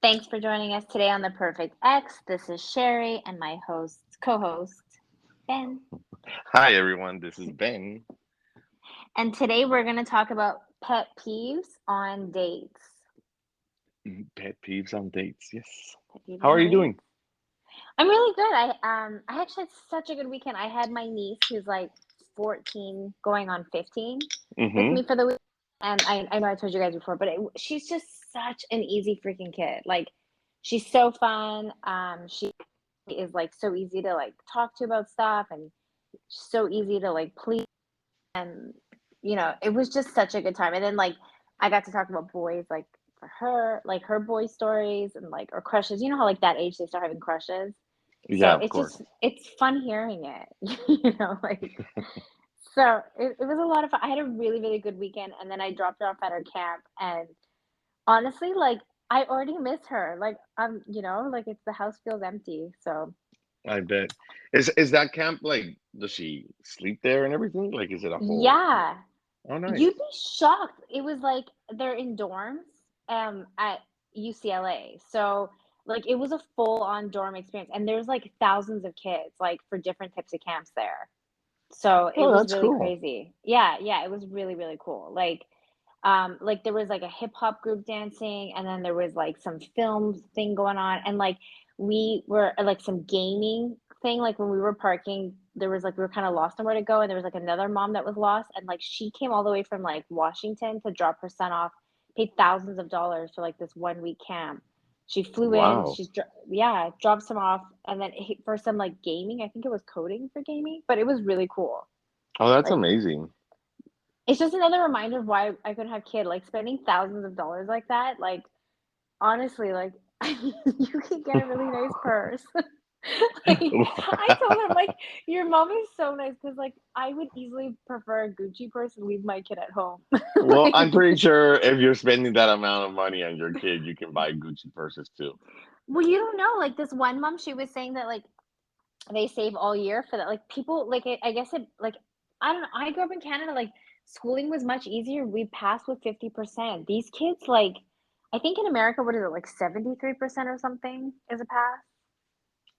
Thanks for joining us today on The Perfect X. This is Sherry and my co-host, Ben. Hi everyone, this is Ben. And today we're going to talk about pet peeves on dates. Pet peeves on dates. Yes. Pet peeves How are on you dates. doing? I'm really good. I actually had such a good weekend. I had my niece who's like 14 going on 15 with Mm-hmm. me for the week. And I know I told you guys before, but she's just such an easy freaking kid. Like she's so fun. She is like so easy to like talk to about stuff and so easy to like please, and it was just such a good time. And then like I got to talk about boys, like for her, like her boy stories and like or crushes. You know how like that age they start having crushes. Yeah, So of course. it's fun hearing it. Like so it was a lot of fun. I had a really, really good weekend, and then I dropped her off at her camp, and honestly, like I already miss her. Like like it's the house feels empty. So I bet. Is that camp like? Does she sleep there and everything? Like, is it a whole? yeah, Oh, nice. you'd be shocked. It was like they're in dorms at UCLA. So like it was a full on dorm experience, and there's like thousands of kids like for different types of camps there. So it Oh, was that's really cool. crazy. Yeah, yeah, it was really, really cool. Like there was like a hip hop group dancing, and then there was like some film thing going on, and like we were like some gaming thing. Like when we were parking, there was like we were kind of lost on where to go, and there was like another mom that was lost, and like she came all the way from like Washington to drop her son off, paid thousands of dollars for like this 1 week camp. She flew in, Wow. yeah, drops him off, and then for some like gaming, I think it was coding for gaming, but it was really cool. Oh, that's Like amazing. it's just another reminder of why I couldn't have kid. Like spending thousands of dollars like that, like honestly, like you can get a really nice purse. Like I told him, like your mom is so nice because like I would easily prefer a Gucci purse and leave my kid at home. Well, Like, I'm pretty sure if you're spending that amount of money on your kid, you can buy Gucci purses too. well, you don't know. Like this one mom, she was saying that like they save all year for that. Like people, like I guess it, like I don't know. I grew up in Canada. Like schooling was much easier. We passed with 50%. These kids, like, I think in America, what is it, like 73% or something is a pass?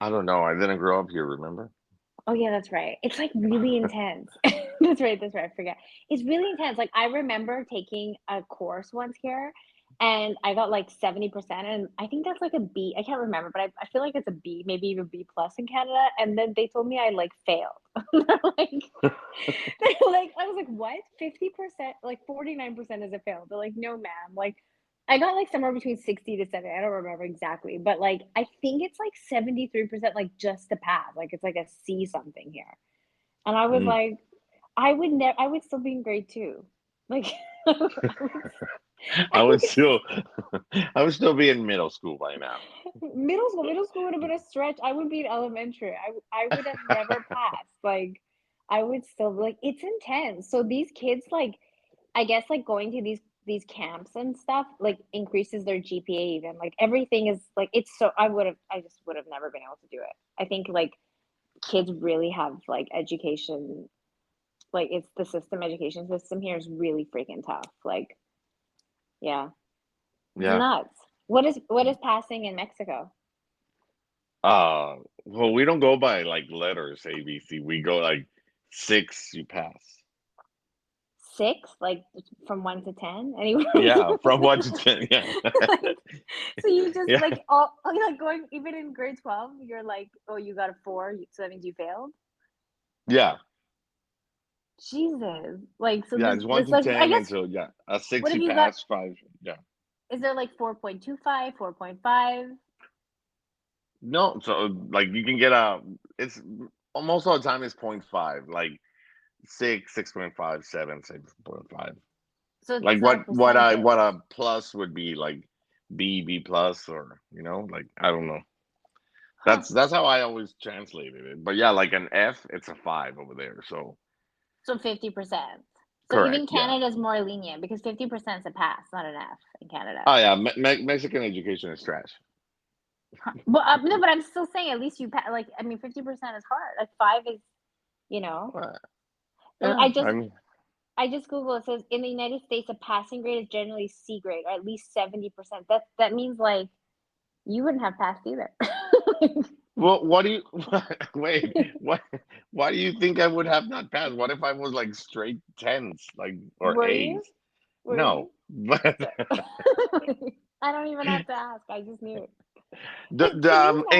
I don't know. I didn't grow up here, remember? Oh yeah, that's right. It's like really intense. That's right. That's right. I forget. It's really intense. Like I remember taking a course once here, and I got like 70%, and I think that's like a B. I can't remember, but I feel like it's a B, maybe even B plus in Canada. And then they told me I like failed. They're like, they're like, I was like, what? 50%, like 49% is a fail. They're like, no, ma'am. Like I got like somewhere between 60 to 70. I don't remember exactly, but like I think it's like 73% like just to pass. Like it's like a C something here. And I was Mm. like, I would never I would still be in grade two. Like I would I I would would still, I would still be in middle school by now. middle school would have been a stretch. I would be in elementary. I would have never passed. Like I would still like it's intense. So these kids like I guess like going to these camps and stuff like increases their GPA even. Like everything is like it's so I just would have never been able to do it. I think like kids really have like education like it's the system education system here is really freaking tough. Like yeah, it's Yeah. nuts. What is passing in Mexico? Well, we don't go by like letters A, B, C. We go like six, you pass. Six, like from 1 to 10, anywhere. Yeah, from one to ten. Yeah, Like, so you just yeah, like all like going even in grade 12, you're like, oh, you got a four, so that means you failed. yeah, Jesus, like so yeah. this It's one this to like I ten guess until yeah, a what six have you you got? pass, five. Yeah, Is there like 4.25, 4.5? no. So like you can get a. It's most of the time it's point five, like six, 6.5, 7, 6.5. So Like it's not a what percentage. a plus would be like B, B plus, or like I don't know. Huh. That's how I always translated it. But yeah, like an F, it's a five over there. So So 50%. So even correct, yeah. Canada is more lenient because 50% is a pass, not an F in Canada. Oh yeah, Mexican education is trash. Huh. But no, but I'm still saying at least you pass. Like I mean, 50% is hard. Like five is, you know. Yeah, I I just mean, I just Google it says in the United States a passing grade is generally C grade or at least 70%. That means like You wouldn't have passed either. Well, what do you wait? What? Why do you think I would have not passed? What if I was like straight tens, like or Were you? A's? Were No, you? but So I don't even have to ask. I just knew. the To be honest,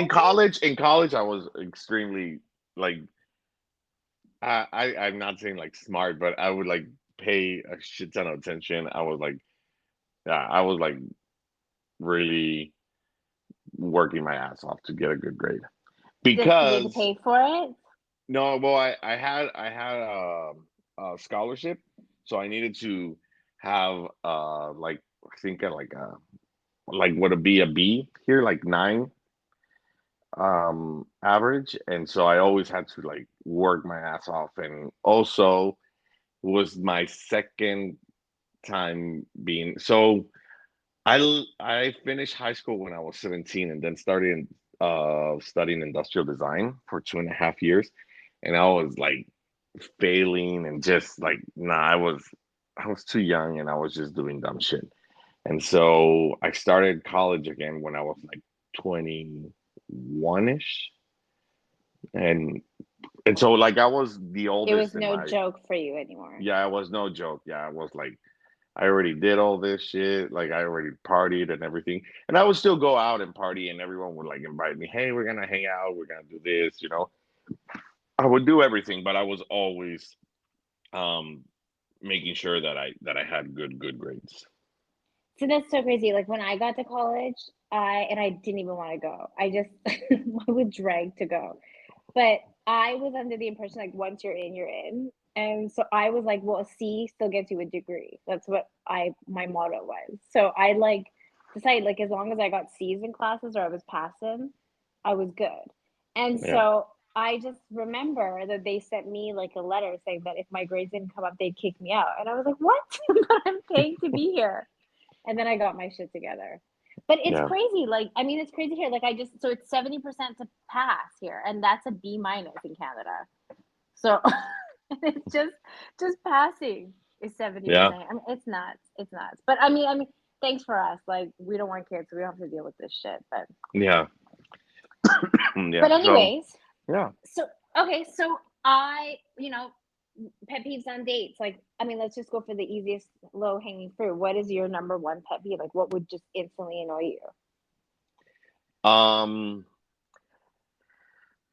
in college, I was extremely like I'm not saying like smart, but I would like pay a shit ton of attention. I was like, yeah, I was like really working my ass off to get a good grade just to be able to because pay for it. no, well, I had a scholarship, so I needed to have like I think like like would it be a B here like 9 average, and so I always had to like work my ass off, and also was my second time being so I finished high school when I was 17 and then started studying industrial design for 2.5 years, and I was like failing and just like nah, I was too young and I was just doing dumb shit. And so I started college again when I was like 21ish. And so like I was the It was oldest in no my joke for you anymore. yeah, it was no joke. Yeah, I was like I already did all this shit. Like I already partied and everything. And I would still go out and party and everyone would like invite me, hey, we're gonna hang out, we're gonna do this, you know. I would do everything, but I was always um making sure that I had good grades. So that's so crazy. Like when I got to college, I didn't even want to go. I just I was dragged to go. But I was under the impression like once you're in, you're in. And so I was like, well, a C still gets you a degree. That's what I my motto was. So I like decided like as long as I got C's in classes or I was passing, I was good. And Yeah. so I just remember that they sent me like a letter saying that if my grades didn't come up, they'd kick me out. And I was like, what? But I'm paying to be here. And then I got my shit together. But it's Yeah. crazy. Like, I mean, it's crazy here. Like, I just so it's 70% to pass here, and that's a B minus in Canada. So it's just passing is Yeah. 70%. I mean, it's nuts. It's nuts. But I mean, thanks for us. Like, we don't want kids, so we don't have to deal with this shit. Yeah. Yeah. But So anyways, yeah. so okay, so I, pet peeves on dates. Like, I mean, let's just go for the easiest low hanging fruit. What is your number one pet peeve? Like, what would just instantly annoy you? Um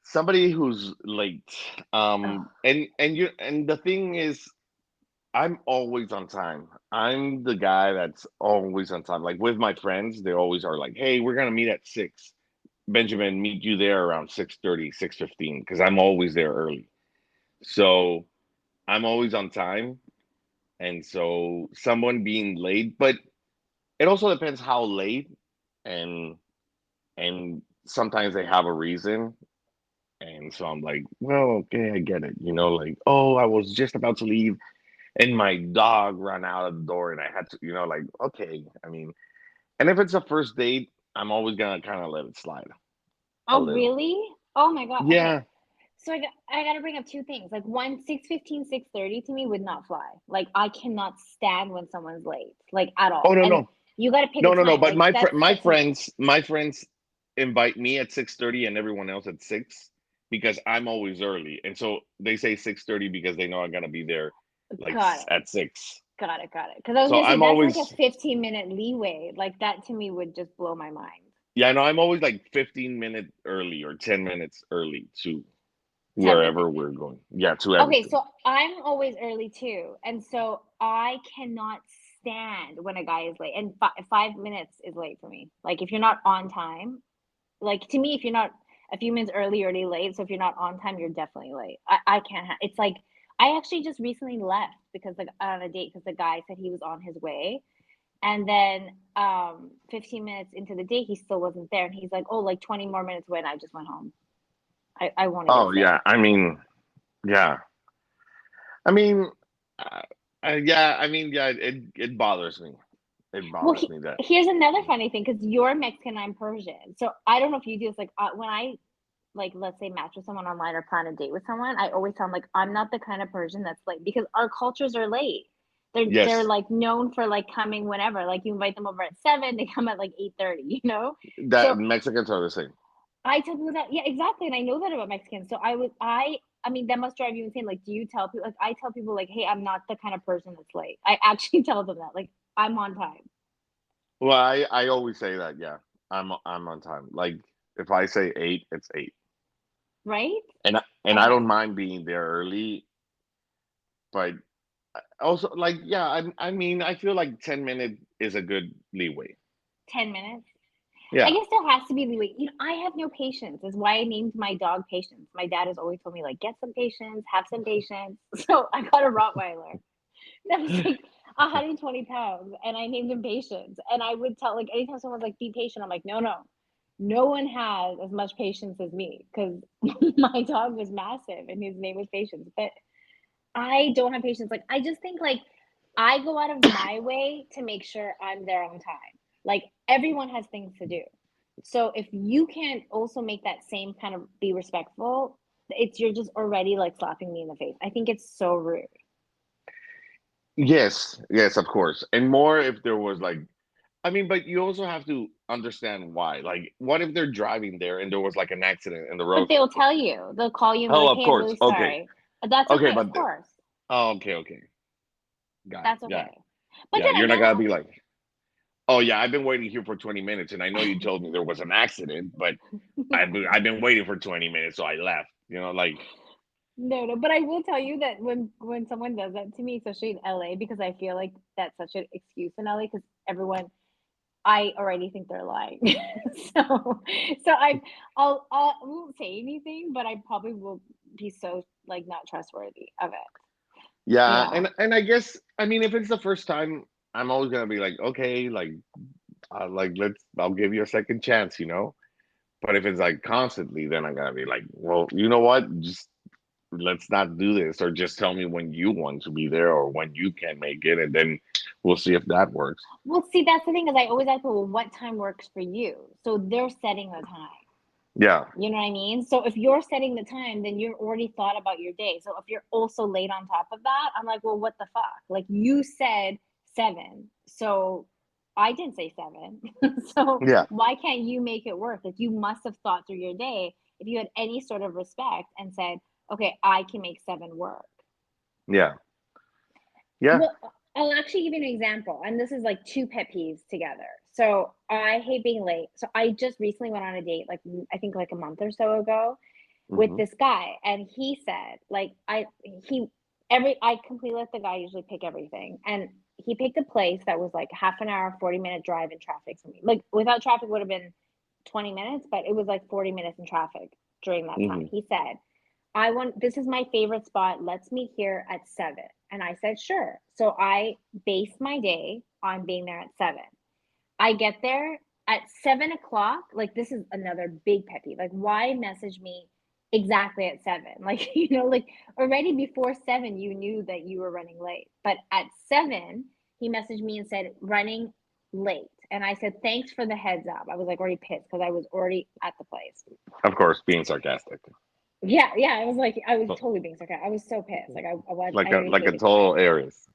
somebody who's late. Oh, And the thing is I'm always on time. I'm the guy that's always on time. Like with my friends, they always are like, "Hey, we're gonna meet at 6. Benjamin, meet you there around 6:30, 6:15, because I'm always there early. So I'm always on time. And so someone being late, but it also depends how late and sometimes they have a reason. And so I'm like, well, okay, I get it. You know, like, oh, I was just about to leave and my dog ran out of the door and I had to, like, okay. I mean, and if it's a first date, I'm always gonna kind of let it slide a oh, little. really? Oh my God. Okay. Yeah. So I got to bring up two things. Like one, 6:15, 6:30 to me would not fly. Like I cannot stand when someone's late, like at Oh all. no, And no. you got to pick a No. time. But Like my that's me. friends invite me at 6:30 and everyone else at 6 because I'm always early. And so they say 6:30 because they know I'm gonna be there like Got it. at 6. Got it. Got it. Because I was So gonna say I'm that's like a always 15-minute leeway. Like that to me would just blow my mind. yeah, no, I'm always like 15 minutes early or 10 minutes early to To everything. wherever we're going. Yeah, to Okay, everything. so I'm always early too, and so I cannot stand when a guy is late. And 5 minutes is late for me. Like if you're not on time, like to me, if you're not a few minutes early, you're already late. So if you're not on time, you're definitely late. I can't. It's like I actually just recently left because like on a date because the guy said he was on his way, and then 15 minutes into the date, he still wasn't there, and he's like, "Oh, like 20 more minutes away," and I just went home. I won't even Oh stay. yeah, I mean, yeah. I mean, uh, yeah, I mean, yeah, it bothers me. It Well, bothers me that. here's another funny thing because you're Mexican, I'm Persian. So I don't know if you do this. Like when I like let's say match with someone online or plan a date with someone, I always sound like I'm not the kind of Persian that's late because our cultures are late. They're Yes, like known for like coming whenever. Like you invite them over at 7, they come at like 8:30, you know? that So Mexicans are the same. I tell people that, yeah, exactly. And I know that about Mexicans. So I mean, that must drive you insane. Like, do you tell people, like, I tell people, like, hey, I'm not the kind of person that's late. I actually tell them that, like, I'm on time, Well, I always say that. Yeah, I'm on time. Like if I say 8, it's 8, right? and I Okay, don't mind being there early, but also like yeah, I mean I feel like 10 minutes is a good leeway. 10 minutes. I Yeah. guess there has to be leeway. You know, I have no patience. Is why I named my dog Patience. My dad has always told me, like, get some patience, have some patience. So I got a Rottweiler that was like 120 pounds, and I named him Patience. And I would tell, like, anytime someone's like, be patient, I'm like, no, no, no one has as much patience as me because my dog was massive and his name was Patience. But I don't have patience. Like, I just think, like, I go out of my way to make sure I'm there on time. Like, everyone has things to do. So if you can't also make that same kind of be respectful, it's you're just already like slapping me in the face. I think it's so rude. Yes, yes, of course. And more if there was like I mean, but you also have to understand why. Like, what if they're driving there and there was like an accident in the But road? they'll tell you. They'll call you and be Oh, like, of "Hey, I'm course. really Okay. sorry." That's Okay, okay, of but course. oh, okay, okay. Got it. That's Yeah. okay. But Yeah, you're not then gonna be like, "Oh, yeah, I've been waiting here for 20 minutes and I know you told me there was an accident, but I've been waiting for 20 minutes, so I left." You know, like, no, no. But I will tell you that when someone does that to me, especially in LA, because I feel like that's such an excuse in LA, because everyone I already think they're lying. so so I won't say anything, but I probably will be so like not trustworthy of it, you yeah, know. and I guess I mean if it's the first time, I'm always gonna be like, okay, like I'll give you a second chance, you know. But if it's like constantly, then I'm gonna be like, well, you know what? Just let's not do this, or just tell me when you want to be there or when you can make it, and then we'll see if that works. Well, see, that's the thing is I always ask people, well, what time works for you? So they're setting the time. Yeah, You know what I mean? So if you're setting the time, then you've already thought about your day. So if you're also late on top of that, I'm like, well, what the fuck? Like you said 7. So I didn't say 7. So yeah, why can't you make it work? Like you must have thought through your day if you had any sort of respect and said, okay, I can make 7 work. yeah, yeah. Well, I'll actually give you an example, and this is like 2 pet peeves together. So I hate being late. So I just recently went on a date, like I think like a month or so ago, with Hmm. this guy, and he said, like I completely let the guy usually pick everything, and he picked a place that was like half an hour, 40-minute drive in traffic for me. Like without traffic would have been 20 minutes, but it was like 40 minutes in traffic during that time. Hmm. He said, I want this is my favorite spot. Let's meet here at 7. And I said, sure. So I based my day on being there at 7. I get there at 7 o'clock. Like, this is another big pet peeve. Like, why message me exactly at 7? Like, like already before 7, you knew that you were running late. But at 7, he messaged me and said, running late. And I said, thanks for the heads up. I was like already pissed because I was already at the place. Of course, being sarcastic, Yeah, yeah. I was totally being sarcastic. I was so pissed. Like, I like a initiated the total fight. Aries.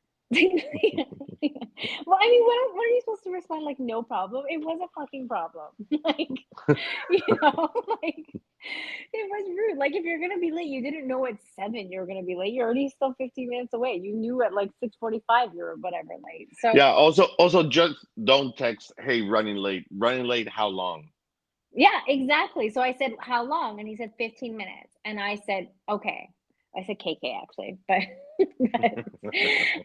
Well, I mean, what are you supposed to respond? Like, no problem. It was a fucking problem. Like, you know, like it was rude. Like, if you're gonna be late, you didn't know at 7 you were gonna be late. You're already still 15 minutes away. You knew at like 6:45 you were whatever late. So Yeah. Also, just don't text. Hey, running late. Running late. How long? yeah, exactly. So I said, how long? And he said 15 minutes. And I said, okay. I said KK actually, but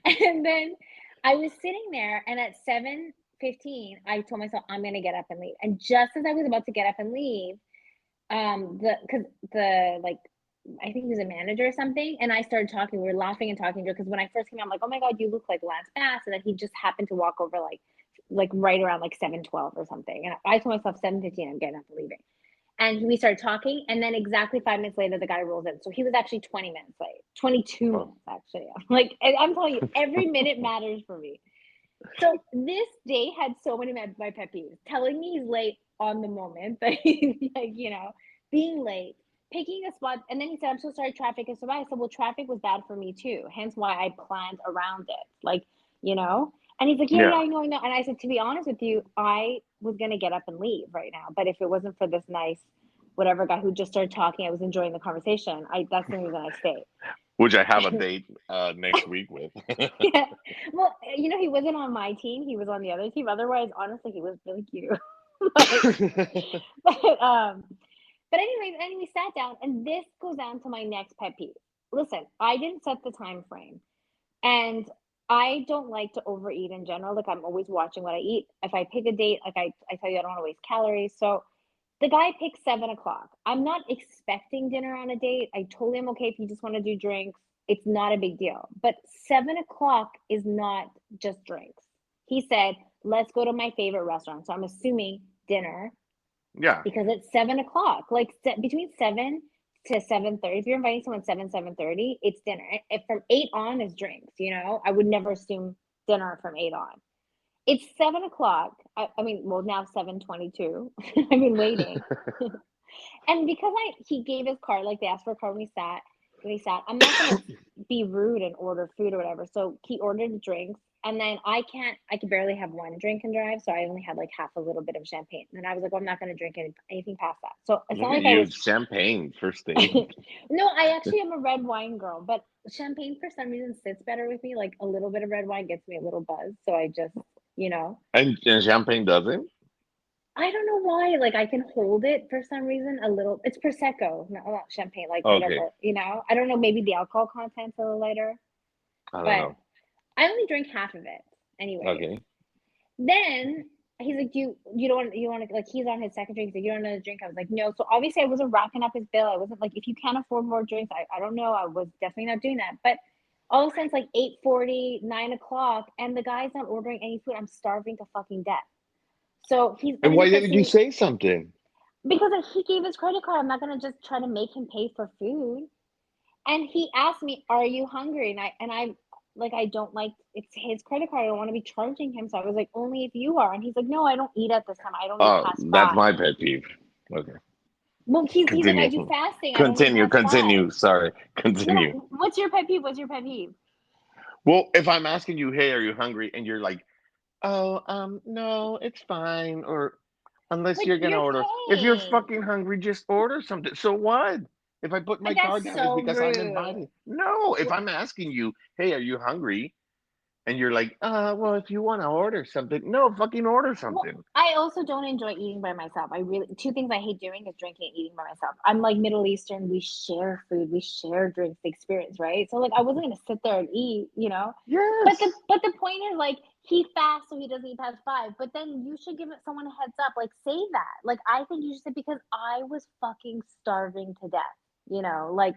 and then I was sitting there and at 7:15, I told myself I'm gonna get up and leave. And just as I was about to get up and leave, the like I think he was a manager or something, and I started talking. We were laughing and talking because when I first came, I'm like, oh my god, you look like Lance Bass, and then he just happened to walk over like right around like 7:12 or something, and I told myself 7:15, I'm getting up and leaving. And we started talking, and then exactly 5 minutes later, the guy rolls in. So he was actually 20 minutes late, 22 Oh, minutes actually. Like, and I'm telling you, every minute matters for me. So this day had so many of my pet peeves. Telling me he's late on the moment, that he's like, being late, picking a spot, and then he said, "I'm so sorry, traffic is so bad." I said, "Well, traffic was bad for me too. Hence why I planned around it. Like, you know? And he's like, yeah, yeah, Yeah. I know. And I said, to be honest with you, I was gonna get up and leave right now, but if it wasn't for this nice whatever guy who just started talking, I was enjoying the conversation. I That's the reason I stayed. Which I have a date next week with. Yeah. Well, he wasn't on my team. He was on the other team. Otherwise, honestly, he was really cute. but but but anyways, and we sat down, and this goes down to my next pet peeve. Listen, I didn't set the time frame, and I don't like to overeat in general. Like I'm always watching what I eat. If I pick a date, like I tell you, I don't want to waste calories. So the guy picked 7 o'clock. I'm not expecting dinner on a date. I told him, okay, if you just want to do drinks, it's not a big deal. But 7 o'clock is not just drinks. He said, let's go to my favorite restaurant. So I'm assuming dinner Yeah. because it's 7 o'clock. Like between 7 to 7:30. If you're inviting someone 7:30, it's dinner. If from 8 on is drinks. I would never assume dinner from 8 on. It's 7 o'clock. I mean, well, now 7:22. I've been waiting. And because he gave his card, like they asked for a card when he sat, I'm not gonna be rude and order food or whatever. So he ordered drinks, and then I could barely have one drink and drive, so I only had like half a little bit of champagne. And I was like, well, I'm not gonna drink anything past that. So it's Look not at like I you, was. champagne first date. No, I actually am a red wine girl, but champagne for some reason sits better with me. Like a little bit of red wine gets me a little buzz, so I just, you know. And champagne doesn't? I don't know why. Like I can hold it for some reason a little. It's prosecco, not champagne. Like Okay. whatever, you know. I don't know. Maybe the alcohol content's a little lighter, I don't but know. I only drink half of it, anyways. Okay. Then he's like, you don't you want to like he's on his second drink. He's like, you don't want another drink? I was like, no. So obviously I wasn't racking up his bill. I wasn't like, if you can't afford more drinks, I don't know. I was definitely not doing that. But all of a sudden it's like 8:40, 9 o'clock, and the guy's not ordering any food. I'm starving to fucking death. So And he why says didn't to you me, say something? because he gave his credit card. I'm not gonna just try to make him pay for food. And he asked me, "Are you hungry?" And I like, I don't like, it's his credit card. I don't want to be charging him. So I was like, "Only if you are." And he's like, "No, I don't eat at this time. I don't eat Oh, past that's 5." my pet peeve. Okay. Well, he's like, "I Continue. do fasting. I don't eat Continue. past 5." Continue. Sorry. No, Continue. what's your pet peeve? What's your pet peeve? Well, if I'm asking you, hey, are you hungry? And you're like, oh, no, it's fine. Or unless Like you're gonna you're order. If you're paying. fucking hungry, just order something. So what? If I put my Like card that's down, it's so because I'm rude. inviting. No, if I'm asking you, hey, are you hungry? And you're like, well, if you want to order something, no, fucking order Well, something. I also don't enjoy eating by myself. I really, two things I hate doing is drinking and eating by myself. I'm like Middle Eastern. We share food, we share drinks, the experience, right? So like I wasn't gonna sit there and eat. But the Yes. but the point is like he fasts so he doesn't eat past 5. But then you should give it someone a heads up. Like say that. Like I think you should say, because I was fucking starving to death. Like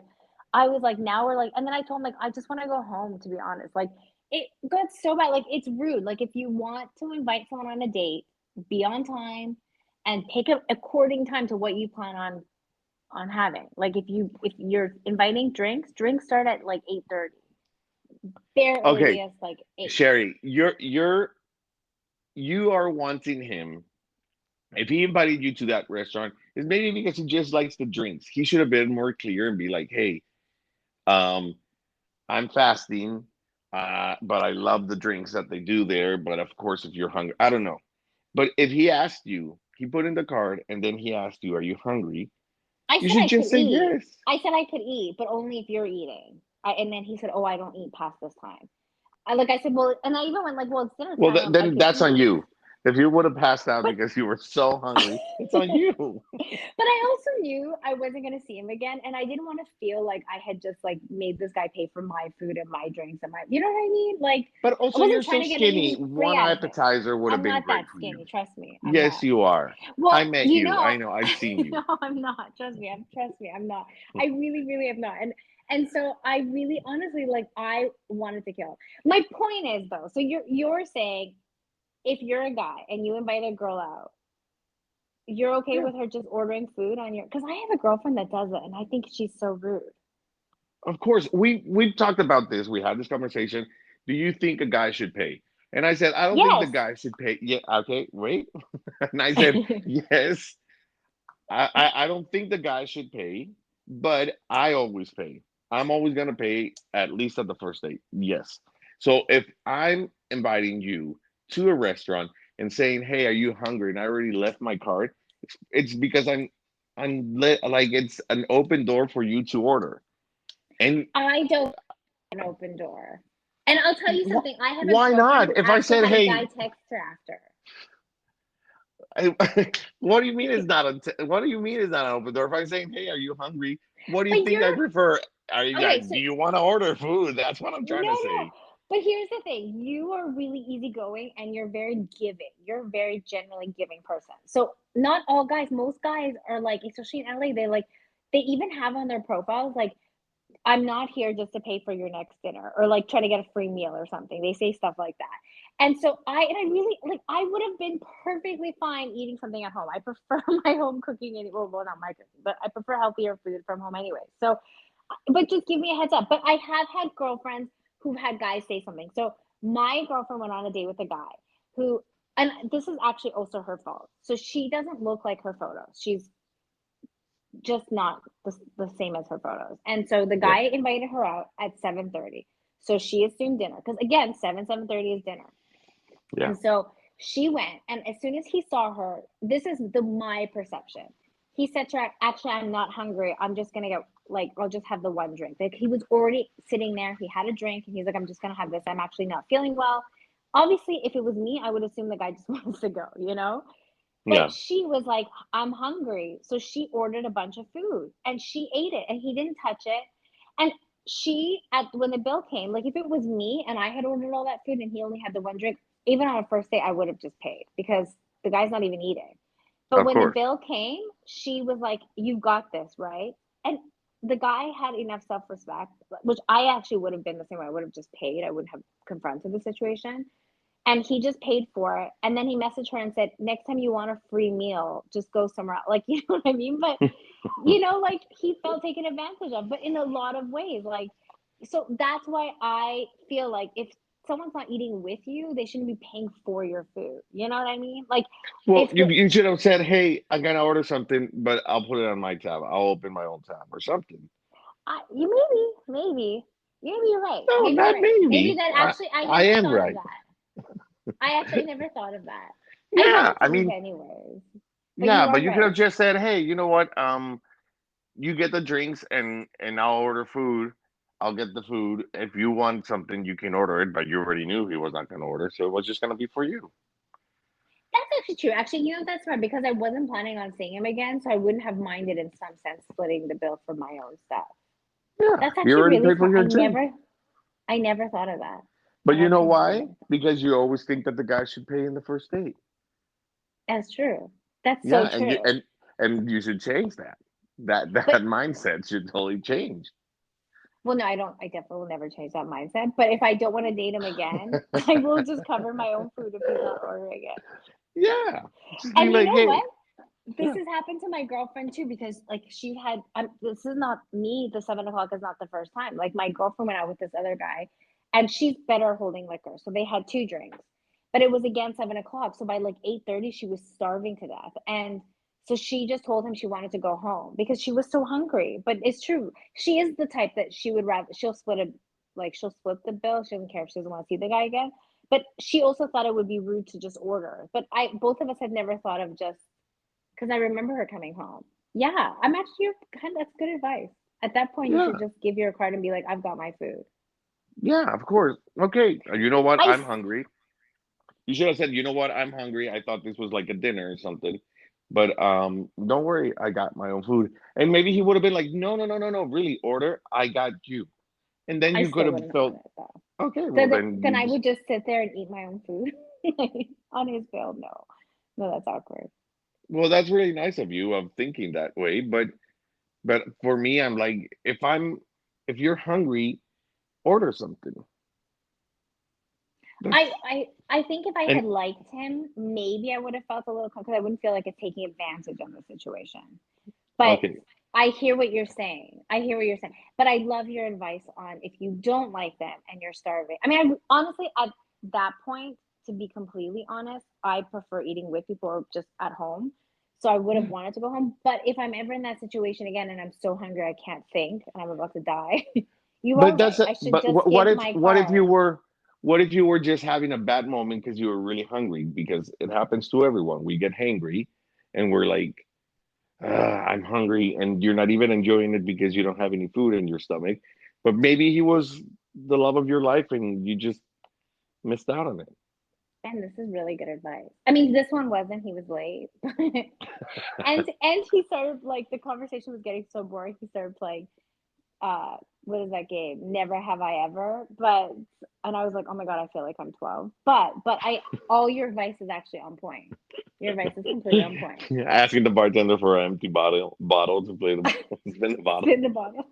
I was like, now we're like, and then I told him like I just want to go home, to be honest. Like it got so bad. Like it's rude. Like if you want to invite someone on a date, be on time and pick a according time to what you plan on having. Like if you're inviting drinks start at like 8:30. Their Okay, earliest like 8. Sherry, you are wanting him. If he invited you to that restaurant, it's maybe because he just likes the drinks. He should have been more clear and be like, hey, um, I'm fasting, but I love the drinks that they do there. But of course, if you're hungry, I don't know. But if he asked you, he put in the card and then he asked you, are you hungry? I You said should I could just say eat. yes. I said I could eat, but only if you're eating. And then he said, "Oh, I don't eat past this time." I said, "Well," and I even went like, "Well, it's dinner Well, time. I then could that's on eat." you. If you would have passed out But because you were so hungry, it's on you. but I also knew I wasn't gonna see him again, and I didn't want to feel like I had just like made this guy pay for my food and my drinks and you know what I mean? Like But I also, wasn't you're trying so to get skinny. anything free One out of him. appetizer would have I'm been not great that for you. skinny, trust me. I'm Yes, not. you are. I Well, met you. I know. I've seen you. no, I'm not. Trust me, I'm not. I really, really am not. And so I really honestly like I wanted to kill. My point is though, so you're saying if you're a guy and you invite a girl out, you're okay Yeah, with her just ordering food on your, because I have a girlfriend that does it and I think she's so rude. of course. We've talked about this. We had this conversation. Do you think a guy should pay? And I said, I don't think the Yes. guy should pay. Yeah, okay, wait. And I said, yes. I don't think the guy should pay, but I always pay. I'm always gonna pay at least at the first date. Yes. So if I'm inviting you to a restaurant and saying, "Hey, are you hungry?" and I already left my card, it's because like it's an open door for you to order. And I don't an open door. And I'll tell you something. I have a why girlfriend not? who If I actually said, had a guy "Hey," text her after. I, what do you mean is not what do you mean is not an open door? If I'm saying, "Hey, are you hungry?" What do you But think I you're prefer? Are you okay, do so you want to order food? That's what I'm trying no, to no. say. But here's the thing. You are really easygoing and you're very giving. You're a very generally giving person. So not all guys, most guys are like, especially in LA, they even have on their profiles like I'm not here just to pay for your next dinner or like try to get a free meal or something. They say stuff like that. And I really like I would have been perfectly fine eating something at home. I prefer my home cooking well not my cooking, but I prefer healthier food from home anyway. So but just give me a heads up. But I have had girlfriends who've had guys say something. So my girlfriend went on a date with a guy who and this is actually also her fault. So she doesn't look like her photos. She's just not the same as her photos. And so the Yeah, guy invited her out at 7:30. So she assumed dinner because again, 7:30 is dinner. yeah, And so she went, and as soon as he saw her, this is the my perception. He said to her, "Actually, I'm not hungry. I'm just gonna get like I'll just have the one drink." Like he was already sitting there. He had a drink, and he's like, "I'm just gonna have this. I'm actually not feeling well." Obviously, if it was me, I would assume the guy just wants to go, you know. But yeah. she was like, "I'm hungry." So she ordered a bunch of food and she ate it and he didn't touch it. And she at when the bill came, like if it was me and I had ordered all that food and he only had the one drink, even on a first date, I would have just paid because the guy's not even eating. But Of when the course. bill came, she was like, "You've got this, right?" And the guy had enough self-respect, which I actually would have been the same way. I would have just paid. I wouldn't have confronted the situation and he just paid for it. And then he messaged her and said, "Next time you want a free meal, just go somewhere else." Like, you know what I mean? But, like he felt taken advantage of, but in a lot of ways. Like, so that's why I feel like if someone's not eating with you, they shouldn't be paying for your food. You know what I mean? Like, Well, if the, you should have said, "Hey, I'm gonna order something, but I'll put it on my tab. I'll open my own tab or something." you maybe you're right. No, Maybe you're not right. Maybe maybe. that actually, I I never am thought of right. that. I actually never thought of that. I Yeah, don't I drink mean, anyways, but you yeah, are but you could have right. just said, "Hey, you know what? You get the drinks and I'll order food. I'll get the food. If you want something, you can order it." But you already knew he was not gonna order, so it was just gonna be for you. That's actually true. Actually, that's smart because I wasn't planning on seeing him again, so I wouldn't have minded in some sense splitting the bill for my own stuff. Yeah, That's you actually already really paid for smart. your drink. I never thought of that. But I you know actually never why? thought of that. Because you always think that the guy should pay in the first date. That's true. That's so Yeah, and true. you should change that. That But mindset should totally change. well, no, I don't. I definitely will never change that mindset. But if I don't want to date him again, I will just cover my own food if he's not ordering it. Yeah, just be And you like, know hey, what? This yeah, has happened to my girlfriend too because like she had this is not me, the 7 o'clock is not the first time. Like my girlfriend went out with this other guy and she's better holding liquor, so they had two drinks, but it was again 7 o'clock, so by like 8:30 she was starving to death. And so she just told him she wanted to go home because she was so hungry. But it's true, she is the type that she would rather she'll split the bill. She doesn't care if she doesn't want to see the guy again. But she also thought it would be rude to just order. But I both of us had never thought of just because I remember her coming home. Yeah, I'm actually kind of, that's good advice. At that point, you yeah, should just give your card and be like, "I've got my food." yeah. Of course. Okay, you know what? I I'm hungry. You should have said, "You know what? I'm hungry. I thought this was like a dinner or something." But don't worry, I got my own food. And maybe he would have been like, "No, no, no, no, no, really, order. I got you." And then I you could still have wouldn't have done felt, it though. okay, So well that, then then you I just would just sit there and eat my own food on his bill. No, no, that's awkward. well, that's really nice of you of thinking that way. But for me, I'm like, if you're hungry, order something. I, That's I, I think if I and had liked him, maybe I would have felt a little because I wouldn't feel like it's taking advantage of the situation. But okay. I hear what you're saying. I hear what you're saying. But I love your advice on if you don't like them and you're starving. I mean, honestly, at that point, to be completely honest, I prefer eating with people or just at home. So I would have Yeah. wanted to go home. But if I'm ever in that situation again and I'm so hungry I can't think and I'm about to die, you But are that's right. a, I should but just what give if my what if you card. were What if you were just having a bad moment because you were really hungry? Because it happens to everyone. We get hangry, and we're like, I'm hungry, and you're not even enjoying it because you don't have any food in your stomach. But maybe he was the love of your life, and you just missed out on it. And this is really good advice. I mean, this one wasn't. He was late, and he started like the conversation was getting so boring. He started playing what is that game? Never Have I Ever. But and I was like, oh my god, I feel like I'm 12. But I all your advice is actually on point. Your advice is completely on point. Asking the bartender for an empty bottle to play the spin the bottle. Spin the bottle.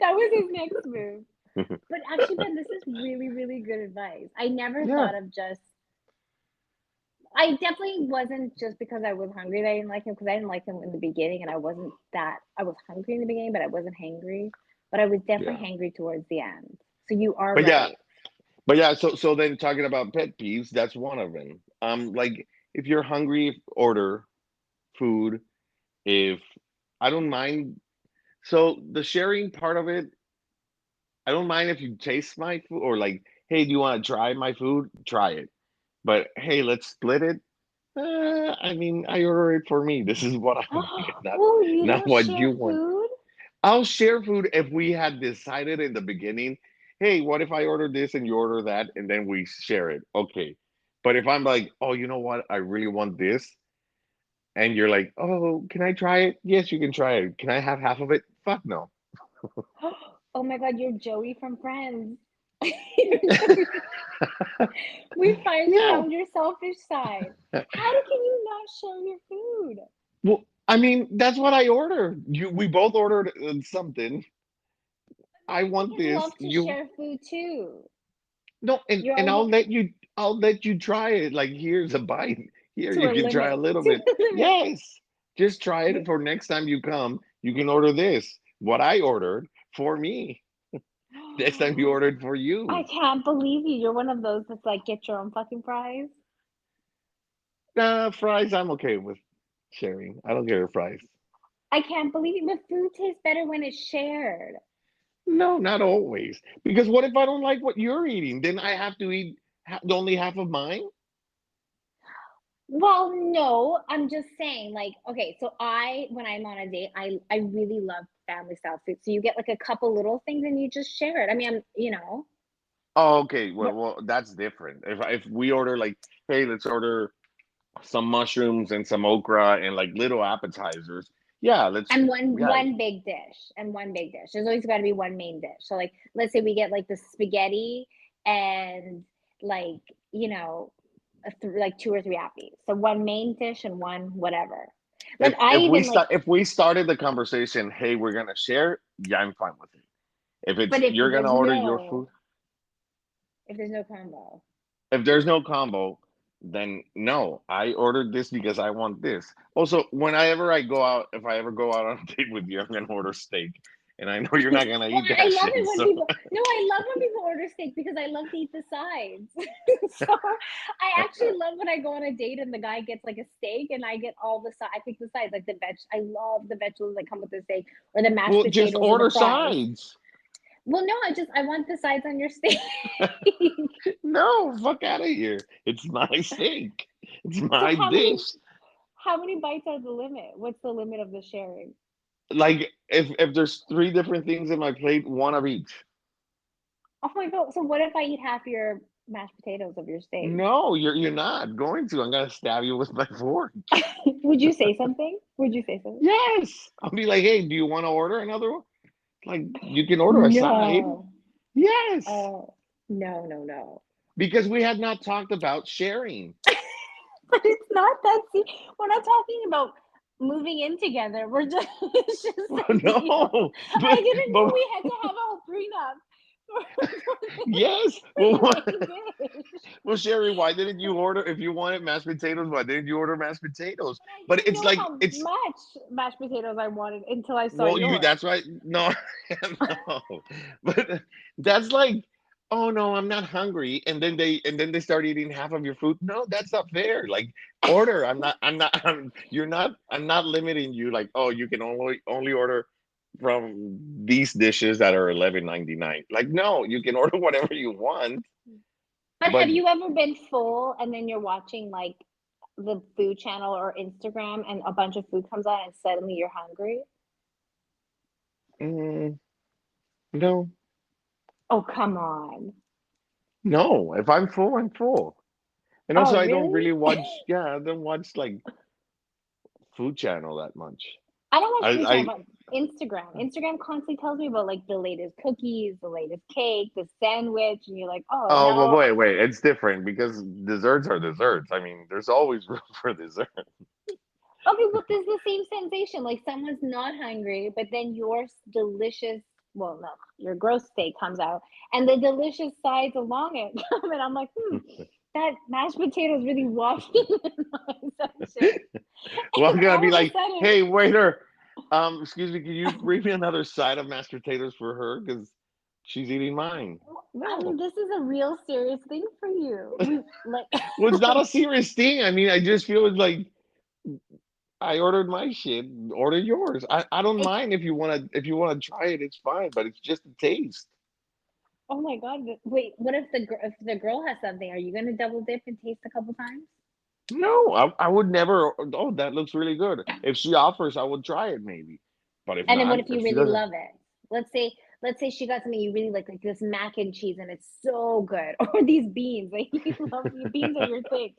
That was his next move. But actually, Ben, this is really, really good advice. I never Yeah, thought of just. I definitely wasn't just because I was hungry that I didn't like him because I didn't like him in the beginning and I wasn't that. I was hungry in the beginning, but I wasn't hangry. But I was definitely yeah. hangry towards the end. So you are But yeah, right. but yeah. So then talking about pet peeves, that's one of them. Like if you're hungry, order food. If I don't mind, so the sharing part of it, I don't mind if you taste my food or like, hey, do you want to try my food? Try it. But hey, let's split it. I mean, I order it for me. This is what I like, Oh, you not don't what you share want. food? I'll share food if we had decided in the beginning, hey, what if I order this and you order that and then we share it? Okay. But if I'm like, oh, you know what? I really want this. And you're like, oh, can I try it? Yes, you can try it. Can I have half of it? Fuck no. Oh my God, you're Joey from Friends. You're Joey. We finally Yeah. found your selfish side. How can you not share your food? Well, I mean, that's what I ordered. We both ordered something. I Most want kids love this. to You share food too. no, You're and always I'll let you try it. Like here's a bite. Here to you a can try a limit. little To bit. a limit. Yes. Just try it You, for next time you come. You can order this. What I ordered for me. Next time you ordered for I you. can't believe you. You're one of those that's like, get your own fucking fries. Fries I'm okay with sharing. I don't care fries. I can't believe it. But food tastes better when it's shared. No, not always. Because what if I don't like what you're eating? Then I have to eat only half of mine? Well, no, I'm just saying, like, okay, so when I'm on a date, I really love family style food. So you get like a couple little things and you just share it. I mean, Oh, okay. we're- Well, that's different. If we order like, hey, let's order some mushrooms and some okra and like little appetizers. Yeah, let's and yeah. one big dish. There's always got to be one main dish. So like, let's say we get like the spaghetti and like, you know, like two or three appies. So one main dish and one whatever. Like I even like, If we started the conversation, hey, we're gonna share, yeah, I'm fine with it. If it's but if you're gonna there's order your food, no combo. if there's no combo, then no, I ordered this because I want this. Also, whenever I go out, if I ever go out on a date with you, I'm gonna order steak, and I know you're not gonna Well, eat I that love shit. it when So, people. No, I love when people order steak because I love to eat the sides. So I actually love when I go on a date and the guy gets like a steak and I get all the side. I pick the sides like the veg. I love the vegetables that come with the steak or the mashed well, just potatoes or the order fries. sides. Well, no, I want the sides on your steak. No, fuck out of here. It's my steak. It's So my dish. how many bites are the limit? What's the limit of the sharing? Like if there's three different things in my plate, one of each. Oh my god! So what if I eat half your mashed potatoes of your steak? No, you're not going to. I'm gonna stab you with my fork. Would you say something? Would you say something? Yes. I'll be like, hey, do you want to order another one? Like you can order a side. No. Yes. Oh, no, no, no. Because we had not talked about sharing. But it's not that. See, we're not talking about moving in together. We're just it's just a deal. No, I didn't know but we had to have a whole prenup yes. for the main dish. Well, Sherry, why didn't you order if you wanted mashed potatoes? Why didn't you order mashed potatoes? But I But didn't it's know like how it's much mashed potatoes I wanted until I saw well, you yours. that's right. No, no, but that's like, oh no, I'm not hungry, and then they start eating half of your food. No, that's not fair. Like order. I'm not. You're not. I'm not limiting you. Like oh, you can only order. from these dishes that are 11.99. Like, no, you can order whatever you want, But but have you ever been full and then you're watching like the food channel or Instagram and a bunch of food comes out and suddenly you're hungry? mm, no, Oh, come on. no. If I'm full, I'm full. And Oh, also, I don't really? really watch. Yeah, I don't watch like Food Channel that much. I don't watch food I channel, but Instagram. Instagram constantly tells me about like the latest cookies, the latest cake, the sandwich, and you're like, oh oh, but no. wait, it's different because desserts are desserts. I mean, there's always room for dessert. Okay, but there's the same sensation. Like someone's not hungry, but then your delicious, well, no, your gross steak comes out, and the delicious sides along it come, and I'm like, that mashed potatoes really wafting in my section. Well, And I'm gonna be all of a like, sudden, hey, waiter, excuse me, can you bring me another side of mashed potatoes for her because she's eating mine? I mean, No. this is a real serious thing for you. We like, Well, it's not like a serious thing. I mean, I just feel it's like I ordered my shit, order yours. I don't it's. mind if you wanna try it, it's fine, but it's just a taste. Oh my God! Wait, what if the girl has something? Are you gonna double dip and taste a couple times? No, I would never. Oh, that looks really good. If she offers, I would try it maybe. But if And then not, what if if you she really doesn't, love it? Let's say she got something you really like this mac and cheese, and it's so good, or these beans. Like you love your beans are your thing.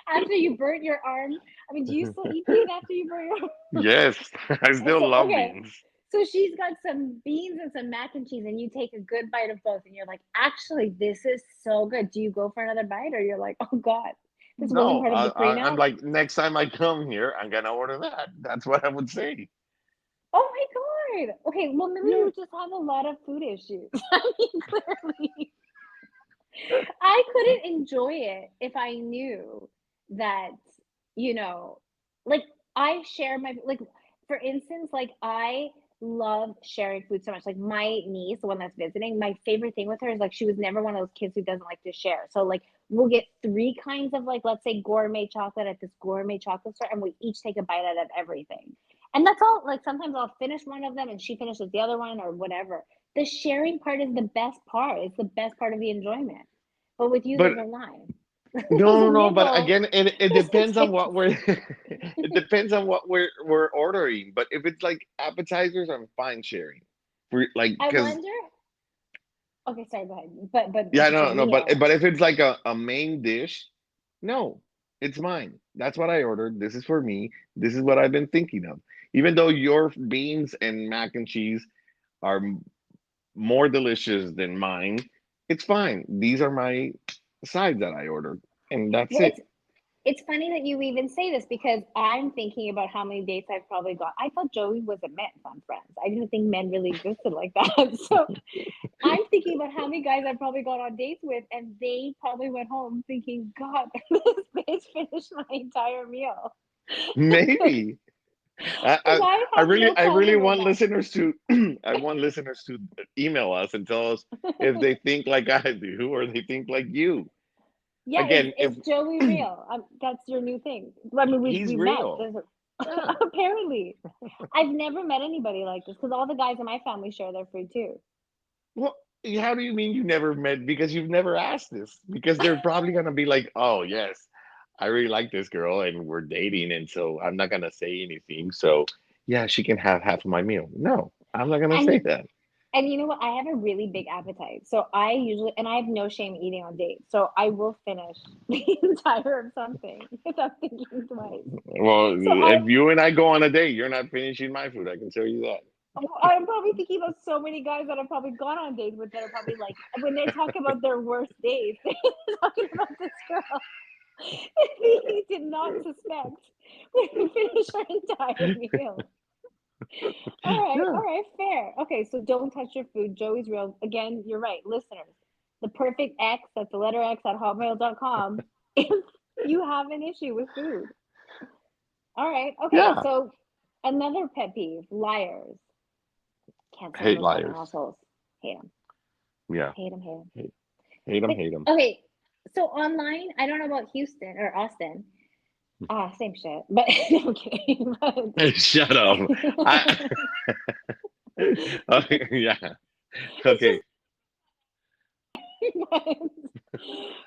After you burnt your arm, I mean, do you still eat beans after you burn your arm? yes, I still So love okay, beans. so she's got some beans and some mac and cheese, and you take a good bite of both, and you're like, actually, this is so good. Do you go for another bite, or you're like, oh God, this wasn't No, part of the I'm prenup? like next time I come here, I'm gonna order that. That's what I would say. Oh my God. Okay, well, maybe Yeah, you just have a lot of food issues. I mean, clearly. I couldn't enjoy it if I knew that, you know, like I share my like for instance, like I love sharing food so much. Like my niece, the one that's visiting, my favorite thing with her is like she was never one of those kids who doesn't like to share. So like we'll get three kinds of like let's say gourmet chocolate at this gourmet chocolate store and we each take a bite out of everything. And that's all like sometimes I'll finish one of them and she finishes the other one or whatever. The sharing part is the best part. It's the best part of the enjoyment. But with you, but there's a line. There's a no, no. But nibble. again, it There's a depends on taste. what we're. It depends on what we're ordering. But if it's like appetizers, I'm fine sharing. For like, I because wonder. Okay, sorry. Go ahead. But if yeah, it's a no, no. But meal, if it's like a main dish, no, it's mine. That's what I ordered. This is for me. This is what I've been thinking of. Even though your beans and mac and cheese are more delicious than mine, it's fine. These are my sides that I ordered, and that's well, it. it's funny that you even say this because I'm thinking about how many dates I've probably got. I thought Joey was a man on Friends. I didn't think men really existed like that. So I'm thinking about how many guys I've probably gone on dates with, and they probably went home thinking, "God, this bitch finished my entire meal." Because Maybe. I have no I really problem with want that. listeners to I want listeners to email us and tell us if they think like I do or they think like you. Yeah, Again, if is Joey real? That's your new thing. I mean, he's we met. real, yeah. Apparently, I've never met anybody like this because all the guys in my family share their food too. Well, how do you mean you never met? Because you've never asked this. Because they're probably gonna be like, "Oh yes, I really like this girl, and we're dating, and so I'm not gonna say anything. So yeah, she can have half of my meal." No, I'm not gonna say And that. and you know what? I have a really big appetite, so I usually and I have no shame eating on dates. So I will finish the entire of something without thinking twice. Well, So I if you and I go on a date, you're not finishing my food. I can tell you that. I'm probably thinking about so many guys that I've probably gone on dates with that are probably like when they talk about their worst days, they're talking about this girl. He did not suspect we finish our entire meal. Yeah. All right, fair. Okay, so don't touch your food. Joey's real. Again, you're right. Listeners, the perfect X, that's the letter X at hotmail.com, if you have an issue with food. All right, okay, Yeah. so another pet peeve liars. Can't stand Hate those fucking liars. assholes. Hate them. Yeah. Hate them, hate them. Hate, hate them. But Hate them. okay, so online, I don't know about Houston or Austin. Ah, same shit. But no, I'm kidding. But Shut up. I Okay, yeah. It's Okay. just, but,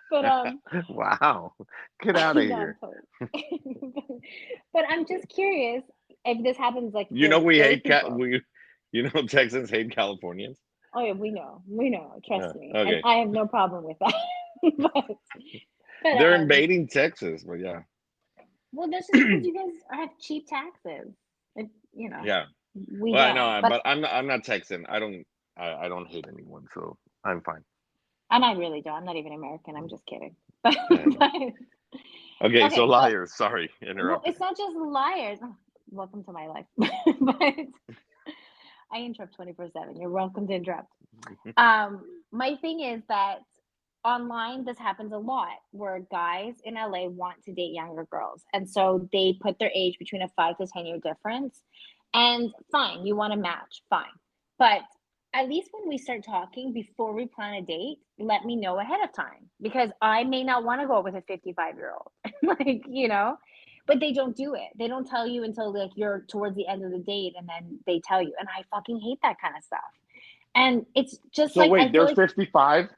but Wow. Get out of no, I'm here. totally. But I'm just curious if this happens like You know with we those hate people. we you know Texans hate Californians. Oh yeah, we know, trust me, and Okay. I have no problem with that. but but They're invading Texas, but yeah. well, that's just because you guys have cheap taxes. If, you know, Yeah. we Well, I don't. know, But but I'm not Texan. I don't hate anyone, so I'm fine. and I really don't. I'm not even American. I'm just kidding. But, Yeah, I know. but Okay, so okay, so liars. Sorry, well, interrupted. it's not just liars. Oh, welcome to my life. But I interrupt 24/7. You're welcome to interrupt. My thing is that online this happens a lot where guys in LA want to date younger girls. And so they put their age between a 5 to 10 year difference. And fine, you want to match, fine. But at least when we start talking before we plan a date, let me know ahead of time because I may not want to go with a 55-year old. Like, but they don't do it. They don't tell you until like you're towards the end of the date and then they tell you. And I fucking hate that kind of stuff. And it's just So like I wait, feel they're like 55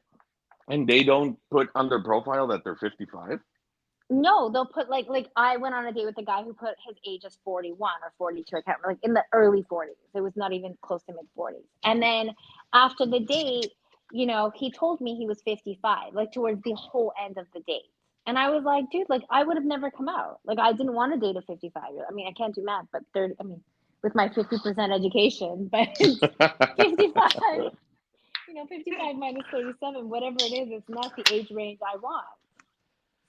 and they don't put on their profile that they're 55? no, they'll put like I went on a date with a guy who put his age as 41 or 42. I can't remember, like in the early 40s. It was not even close to mid 40s. And then after the date, he told me he was 55, like towards the whole end of the date. And I was like, dude, like I would have never come out. Like I didn't want to date a 55-year. I mean, I can't do math, but 30, I mean, with my 50% education, but 55, 55 minus 37, whatever it is, it's not the age range I want.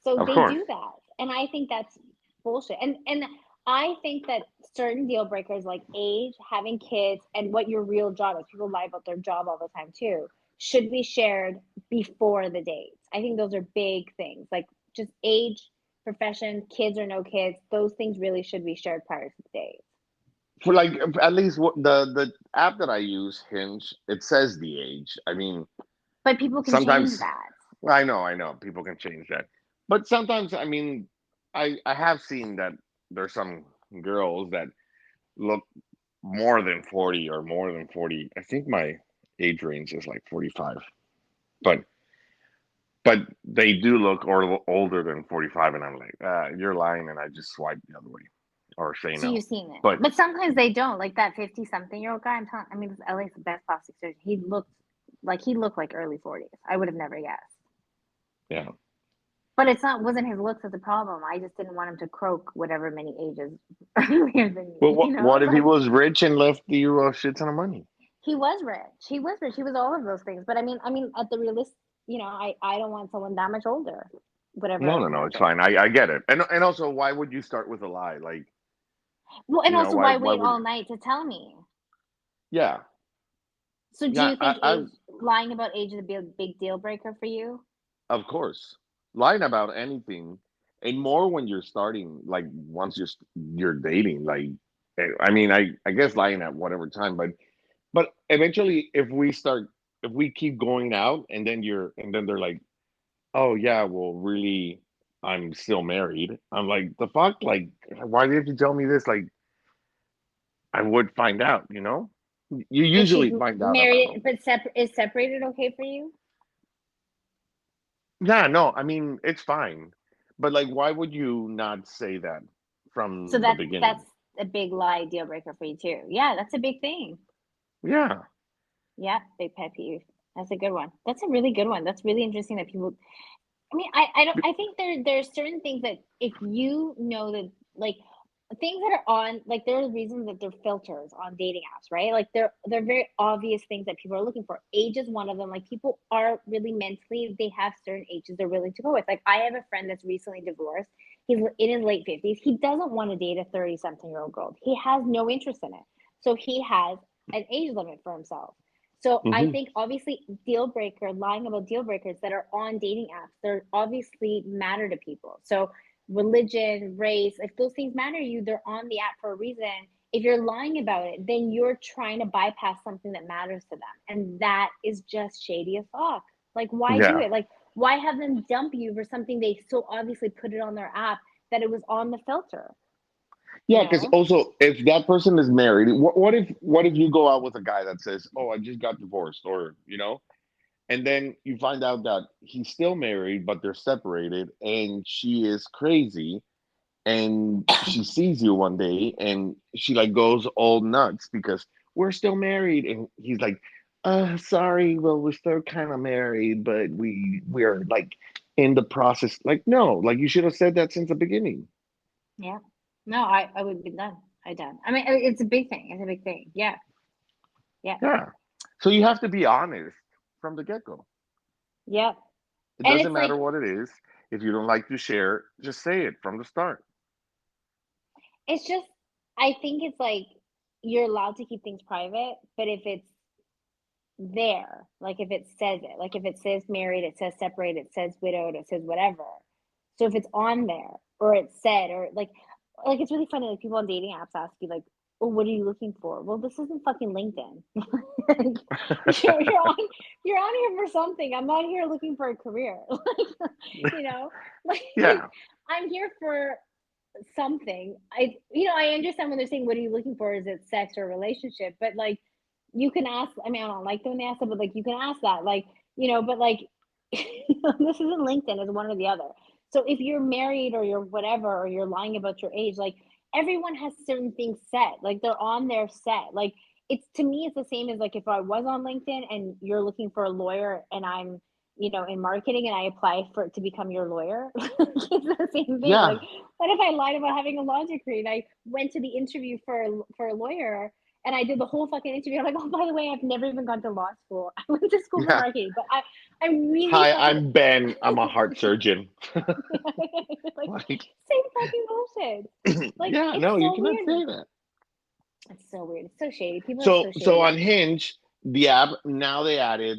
So Of they course. do that. And I think that's bullshit. And I think that certain deal breakers like age, having kids, and what your real job is, people lie about their job all the time too, should be shared before the dates. I think those are big things. Like just age, profession, kids or no kids, those things really should be shared prior to the date. For like at least what the app that I use, Hinge, it says the age. I mean, But people can change sometimes that. I know people can change that, but sometimes I mean, I have seen that there's some girls that look more than 40 or more than 40. I think my age range is like 45, but but they do look or older than 45, and I'm like, you're lying, and I just swipe the other way or say So no. you've seen it. But But sometimes they don't. Like that 50-something-year-old guy, I'm telling I mean, LA's the best plastic surgeon. He looked like early 40s. I would have never guessed. yeah. But it's not wasn't his looks as a problem. I just didn't want him to croak whatever many ages earlier than Well, me, you what know? if he Like was rich and left you a shit ton of money? he was rich. He was rich. He was all of those things. But I mean at the realist, I don't want someone that much older, No, whatever no, no, that it's is. fine. I get it, and also, why would you start with a lie? Like, Well, and also why why wait would? all night to tell me? Yeah, So do yeah. you think lying about age is a big deal breaker for you? Of course, lying about anything, and more when you're starting. Like once you're dating. Like, I mean, I guess lying at whatever time, but eventually, if we keep going out, and then they're like, oh yeah, well, really, I'm still married. I'm like, the fuck, like, why didn't you tell me this? Like, I would find out. You If she's usually find out about. married, but is separated okay for you? Yeah, no, I mean, it's fine, but like, why would you not say that So from the that's beginning? a big lie deal breaker for you too. Yeah, that's a big thing. Yeah, Yeah, big pet peeve. That's a good one. That's a really good one. That's really interesting that people. I mean, I don't. I think there's certain things that if you know that like things that are on like there are reasons that they're filters on dating apps, right? Like they're very obvious things that people are looking for. Age is one of them. Like people are really mentally they have certain ages they're willing to go with. Like I have a friend that's recently divorced. He's in his late 50s. He doesn't want to date a 30-something-year-old girl. He has no interest in it. So he has an age limit for himself. So I hmm think obviously deal breaker, lying about deal breakers that are on dating apps, they're obviously matter to people. So religion, race, if those things matter to you, they're on the app for a reason. If you're lying about it, then you're trying to bypass something that matters to them. And that is just shady as fuck. Like, why do yeah, it? Like, why have them dump you for something they so obviously put it on their app that it was on the filter? you Yeah, because know? also if that person is married, what if you go out with a guy that says, "Oh, I just got divorced," or and then you find out that he's still married, but they're separated, and she is crazy, and she sees you one day, and she like goes all nuts because we're still married, and he's like, sorry, well, we're still kind of married, but we're like in the process." Like, no, like you should have said that since the beginning. Yeah. No, I would be done. I done. I mean, it's a big thing. It's a big thing. Yeah. Yeah. Yeah. So you have to be honest from the get-go. Yeah. It And doesn't it's like, matter what it is. If you don't like to share, just say it from the start. it's just, I think it's like you're allowed to keep things private, but if it's there, like if it says it, like if it says married, it says separated, it says widowed, it says whatever. So if it's on there or it's said or like it's really funny. Like people on dating apps ask you like, "Oh, what are you looking for?" Well, this isn't fucking LinkedIn. Like, you're on here for something. I'm not here looking for a career. Like, like Yeah. I'm here for something. I understand when they're saying, "What are you looking for?" Is it sex or relationship? But like, you can ask. I mean, I don't like when they ask that, but like, you can ask that. Like, but like, this isn't LinkedIn. It's one or the other. So if you're married or you're whatever, or you're lying about your age, like everyone has certain things set. Like they're on their set. Like it's to me, it's the same as like if I was on LinkedIn and you're looking for a lawyer and I'm in marketing and I apply for to become your lawyer. It's the same thing. Like, Yeah. what if I lied about having a law degree and I went to the interview for a lawyer and I did the whole fucking interview? I'm like, oh, by the way, I've never even gone to law school. I went to school for Yeah. marketing, but I'm really Hi, fucking I'm Ben. I'm a heart surgeon. like Like, same fucking bullshit. Like yeah, it's no, you so cannot weird. say that. It's so weird. It's so shady. People are so So shady. on Hinge, the app, now they added,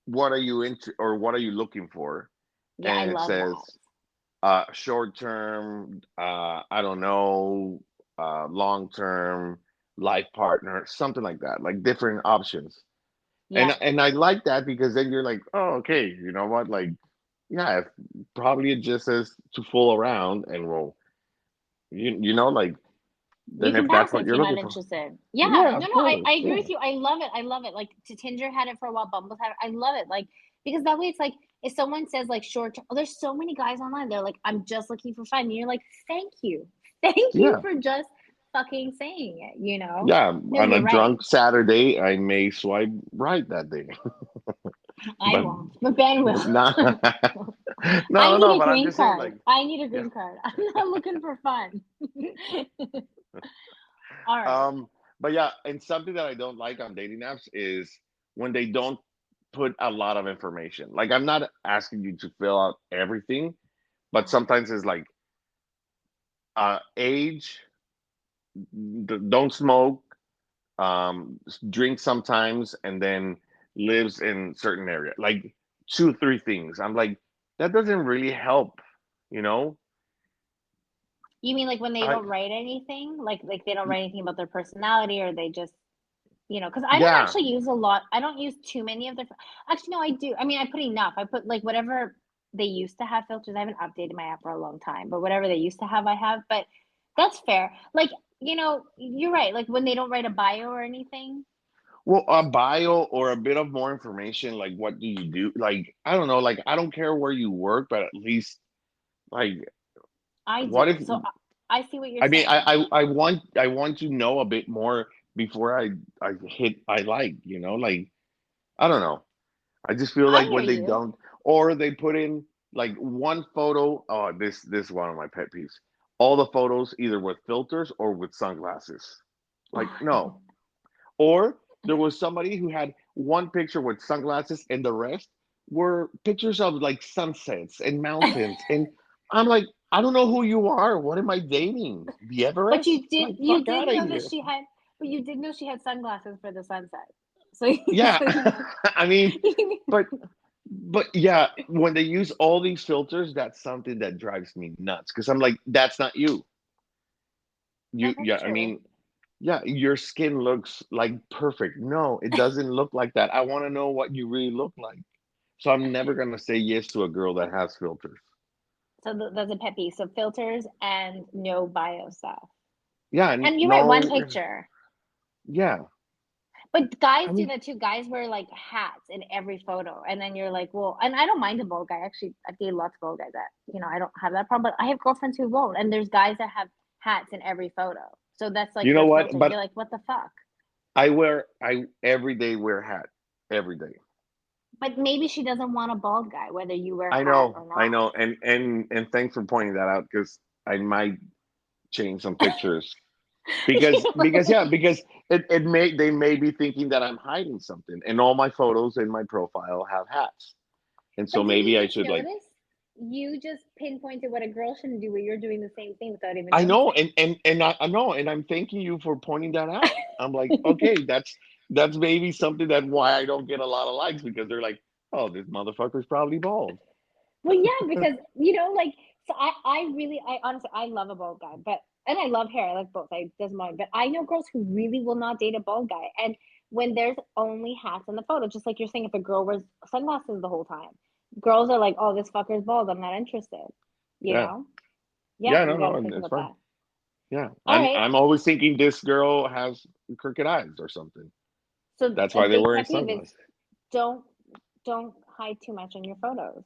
what are you into or what are you looking for? Yeah, I And it love says that. short term, I don't know, long term, life partner, something like that, like different options. Yeah. And I like that because then you're like, oh, okay, you know what? Like, yeah, if, probably it just says to fool around, and well, like, You then can if pass that's it what if you're you're not looking for, interested. Yeah, yeah, no, of no, I, course, I agree yeah, with you. I love it. I love it. Like Tinder had it for a while, Bumble's had it. I love it. Like because that way it's like if someone says like short term, oh, there's so many guys online. They're like, I'm just looking for fun. And you're like, thank you. Thank you yeah, for just fucking saying it. yeah. No, On a you're right. drunk Saturday, I may swipe right that day, I but won't. But Ben will. not. I No, no, need no. a But I'm green just saying, card. like, I need a yeah. green card. I'm not looking for fun. All right. Um, but yeah, and something that I don't like on dating apps is when they don't put a lot of information. Like, I'm not asking you to fill out everything, but sometimes it's like age, don't smoke, drink sometimes, and then lives in certain area. Like two, three things. I'm like, that doesn't really help, you know? You mean like when they I don't write anything? Like they don't write anything about their personality or they just, because I don't yeah. actually use a lot. I don't use too many of their actually no, I do. I mean, I put enough. I put like whatever they used to have filters. I haven't updated my app for a long time, but whatever they used to have, I have. But that's fair. Like, you're right. Like when they don't write a bio or anything. Well, a bio or a bit of more information, like what do you do? Like, I don't know, like I don't care where you work, but at least like I what if do. So I see what you're I mean saying. I want to know a bit more before I hit I like, like I don't know. I just feel I like hear when they you. don't, or they put in like one photo. Oh, this is one of my pet peeves. All the photos either with filters or with sunglasses. Like, no. Or there was somebody who had one picture with sunglasses and the rest were pictures of like sunsets and mountains. And I'm like, I don't know who you are. What am I dating? The But Everest? you did Like, you fuck did out of know that here. she had but you did know she had sunglasses for the sunset. So Yeah. so I mean, but yeah, when they use all these filters, that's something that drives me nuts because I'm like, that's not you. no, Yeah, that's I true. mean, yeah, your skin looks like perfect. No, it doesn't look like that. I want to know what you really look like. So I'm never gonna say yes to a girl that has filters. So that's a pet peeve. So filters and no bio stuff. Yeah, And you're right, one no, picture. yeah. But guys I do mean, that too. Guys wear like hats in every photo, and then you're like, well, and I don't mind a bald guy. Actually, I've dated lots of bald guys that I don't have that problem. But I have girlfriends who won't, and there's guys that have hats in every photo. So that's like you know their what? filter. But You're like, what the fuck? I every day wear a hat every day. But maybe she doesn't want a bald guy, whether you wear a hat or I not. know, and thanks for pointing that out because I might change some pictures because it may they may be thinking that I'm hiding something, and all my photos in my profile have hats, and so But didn't maybe you I just should like. notice? You just pinpointed what a girl shouldn't do, but you're doing the same thing without even I know, noticing. I know, and I'm thanking you for pointing that out. I'm like, okay, that's maybe something that why I don't get a lot of likes because they're like, oh, this motherfucker's probably bald. Well, yeah, because like, so I honestly, I love a bald guy, but and I love hair, I like both. I doesn't mind, but I know girls who really will not date a bald guy, and when there's only hats in the photo, just like you're saying, if a girl wears sunglasses the whole time, girls are like, oh, this fucker's bald, I'm not interested. You Yeah, know? Yeah, yeah, you no, got no, to and think it's about fine. that. Yeah, All right, I'm always thinking this girl has crooked eyes or something. so That's a why they're big wearing pet peeve is sunglasses. don't don't hide too much in your photos.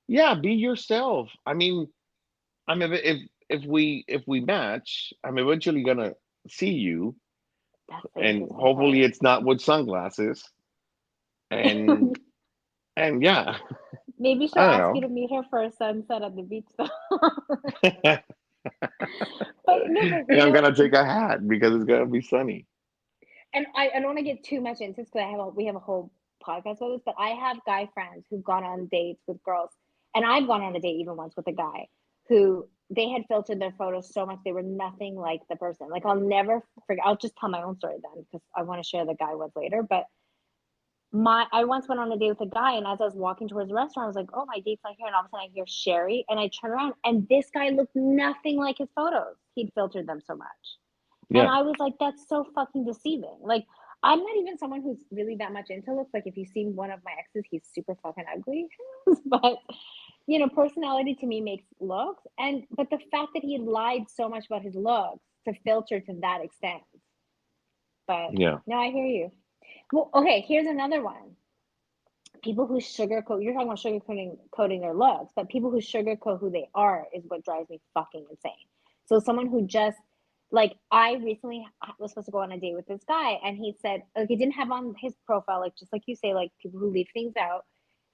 Yeah, be yourself. I mean, if we match, I'm eventually gonna see you, That's the and interesting hopefully part. it's not with sunglasses. And and yeah, Maybe she'll I don't ask you know. to meet her for a sunset at the beach, though. But no, but And I'm gonna take a hat because it's gonna be sunny. and I don't want to get too much into this because we have a whole podcast about this, but I have guy friends who've gone on dates with girls, and I've gone on a date even once with a guy who they had filtered their photos so much they were nothing like the person. Like I'll never forget. I'll just tell my own story then because I want to share the guy was later. But my I once went on a date with a guy, and as I was walking towards the restaurant, I was like, "Oh, my date's not here." And all of a sudden, I hear Sherry, and I turn around, and this guy looked nothing like his photos. He'd filtered them so much. And Yeah, I was like, that's so fucking deceiving. Like, I'm not even someone who's really that much into looks. Like, if you've seen one of my exes, he's super fucking ugly. But, personality to me makes looks. But the fact that he had lied so much about his looks to filter to that extent. But yeah, no, I hear you. Well, okay, here's another one. People who sugarcoat, you're talking about sugarcoating coating their looks, but people who sugarcoat who they are is what drives me fucking insane. So someone who just like I recently was supposed to go on a date with this guy, and he said like he didn't have on his profile, like just like you say, like people who leave things out.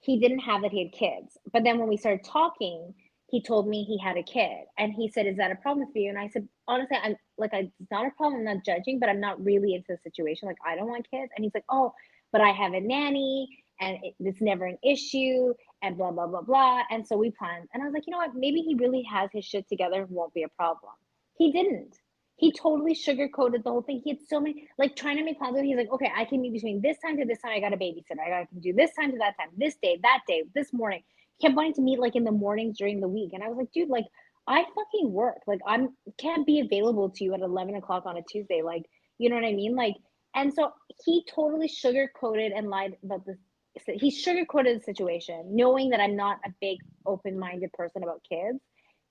He didn't have that he had kids, but then when we started talking, he told me he had a kid, and he said, "Is that a problem for you?" And I said, "Honestly, it's not a problem. I'm not judging, but I'm not really into the situation. Like, I don't want kids." And he's like, "Oh, but I have a nanny, and it's never an issue, and blah blah blah blah." And so we planned, and I was like, you know what? Maybe he really has his shit together. Won't be a problem. He didn't. He totally sugarcoated the whole thing. He had so many like trying to make plans. He's like, okay, I can meet between this time to this time. I got a babysitter. I can do this time to that time. This day, that day, this morning. He kept wanting to meet like in the mornings during the week, and I was like, dude, like I fucking work. Like I'm can't be available to you at 11 o'clock on a Tuesday. Like you know what I mean? Like and so he totally sugarcoated and lied about this. He sugarcoated the situation, knowing that I'm not a big open-minded person about kids,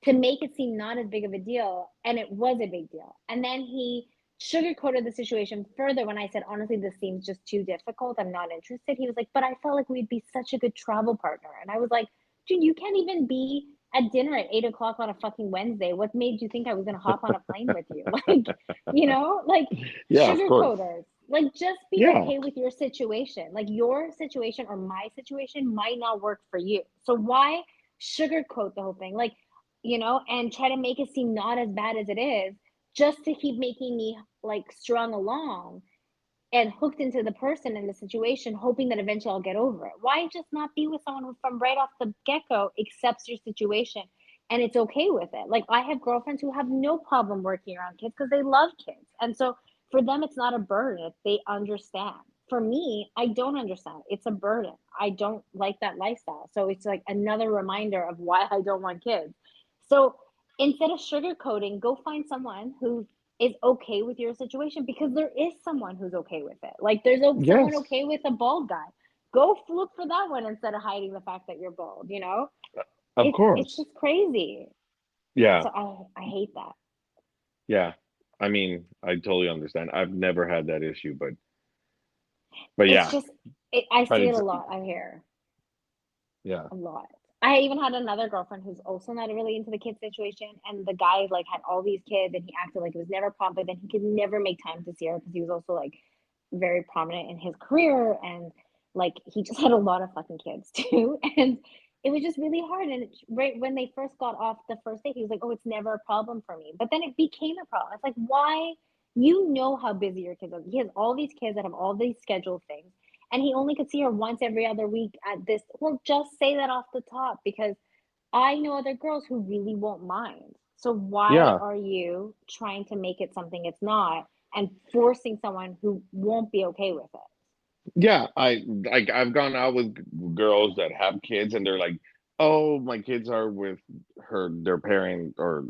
to make it seem not as big of a deal, and it was a big deal. And then he sugarcoated the situation further when I said, honestly, this seems just too difficult. I'm not interested. He was like, but I felt like we'd be such a good travel partner. And I was like, dude, you can't even be at dinner at 8 o'clock on a fucking Wednesday. What made you think I was gonna hop on a plane with you? Like, like yeah. Of course. sugarcoaters. Like, just be Yeah, okay with your situation. Like, your situation or my situation might not work for you. So why sugarcoat the whole thing? Like, and try to make it seem not as bad as it is, just to keep making me like strung along and hooked into the person in the situation, hoping that eventually I'll get over it. Why just not be with someone who, from right off the get go, accepts your situation and it's okay with it? Like, I have girlfriends who have no problem working around kids because they love kids. And so for them, it's not a burden, they understand. For me, I don't understand. It's a burden. I don't like that lifestyle. So it's like another reminder of why I don't want kids. So instead of sugarcoating, go find someone who is okay with your situation, because there is someone who's okay with it. Like there's someone yes, okay with a bald guy. Go look for that one instead of hiding the fact that you're bald. of It's course. just crazy. Yeah, So I hate that. yeah. I mean, I totally understand. I've never had that issue, but It's yeah, just, I but see it it's a lot out here. yeah, A lot. I even had another girlfriend who's also not really into the kid situation, and the guy like had all these kids, and he acted like it was never a problem. But then he could never make time to see her because he was also like very prominent in his career, and like he just had a lot of fucking kids too, and it was just really hard. And right when they first got off the first date, he was like, "Oh, it's never a problem for me," but then it became a problem. It's like, why? You know how busy your kids are. He has all these kids that have all these scheduled things, and he only could see her once every other week at this. Well, just say that off the top because I know other girls who really won't mind. So why yeah, are you trying to make it something it's not and forcing someone who won't be okay with it? yeah. I've gone out with girls that have kids, and they're like, "Oh, my kids are with their parent or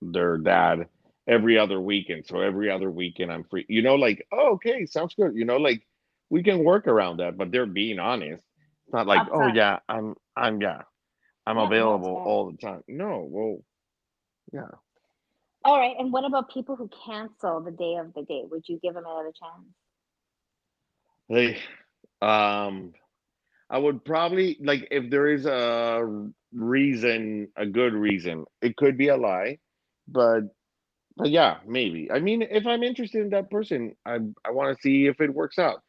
their dad every other weekend. So every other weekend I'm free." Like, oh, okay, sounds good. Like we can work around that, but they're being honest. It's not like, oh Upfront. yeah, yeah, I'm Yeah, no, it's available fair. all the time. No, well, yeah. All right, and what about people who cancel the day of the date? Would you give them another chance? They, um, I would probably like if there is a reason, a good reason. It could be a lie, but yeah, maybe. I mean, if I'm interested in that person, I want to see if it works out.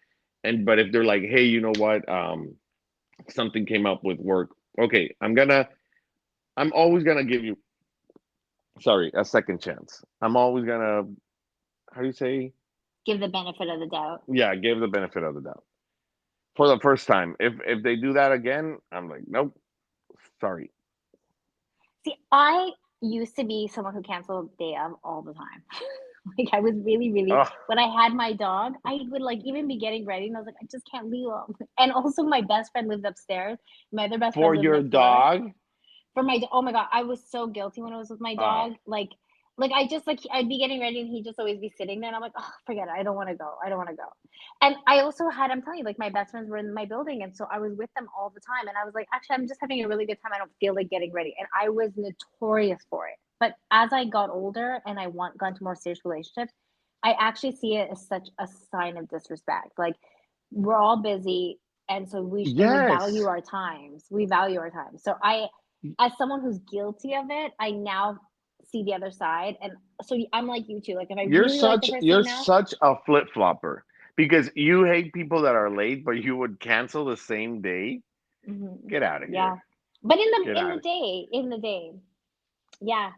And but if they're like, hey, you know what? Something came up with work. Okay, I'm always gonna give you, sorry, a second chance. I'm always gonna, how do you say? Give the benefit of the doubt. Yeah, give the benefit of the doubt for the first time. If they do that again, I'm like, nope, sorry. See, I used to be someone who canceled day of all the time. Like I was really, really Oh, when I had my dog, I would like even be getting ready and I was like, I just can't leave him. And also my best friend lived upstairs. My other best for friend lived your next door. dog. For my oh my god, I was so guilty when I was with my Oh, dog. Like I just like I'd be getting ready and he'd just always be sitting there and I'm like, oh, forget it. I don't want to go. I don't want to go. And I also had, I'm telling you, like my best friends were in my building and so I was with them all the time and I was like, actually, I'm just having a really good time. I don't feel like getting ready. And I was notorious for it. But as I got older and got into more serious relationships, I actually see it as such a sign of disrespect. Like we're all busy and so we value yes. our times. We value our time. So I as someone who's guilty of it, I now see the other side. And so I'm like you too. Like if I really like the person You're enough, such a flip flopper because you hate people that are late, but you would cancel the same day. mhm, Get out of yeah. here. But Get out of in the day, yeah.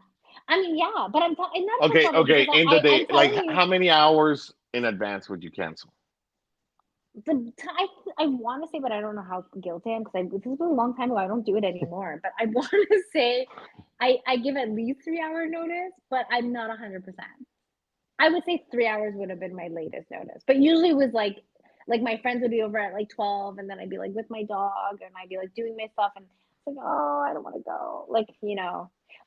I mean, yeah. But I'm not flip Okay, flopper okay. because In the I'm day, like telling you how many hours in advance would you cancel? I want to say, but I don't know how guilty I am because this was a long time ago. I don't do it anymore. But I want to say I give at least 3 hour notice, but I'm not 100%. I would say 3 hours would have been my latest notice, but usually it was like my friends would be over at like 12, and then I'd be like with my dog, and I'd be like doing my stuff, and it's like, oh, I don't want to go, like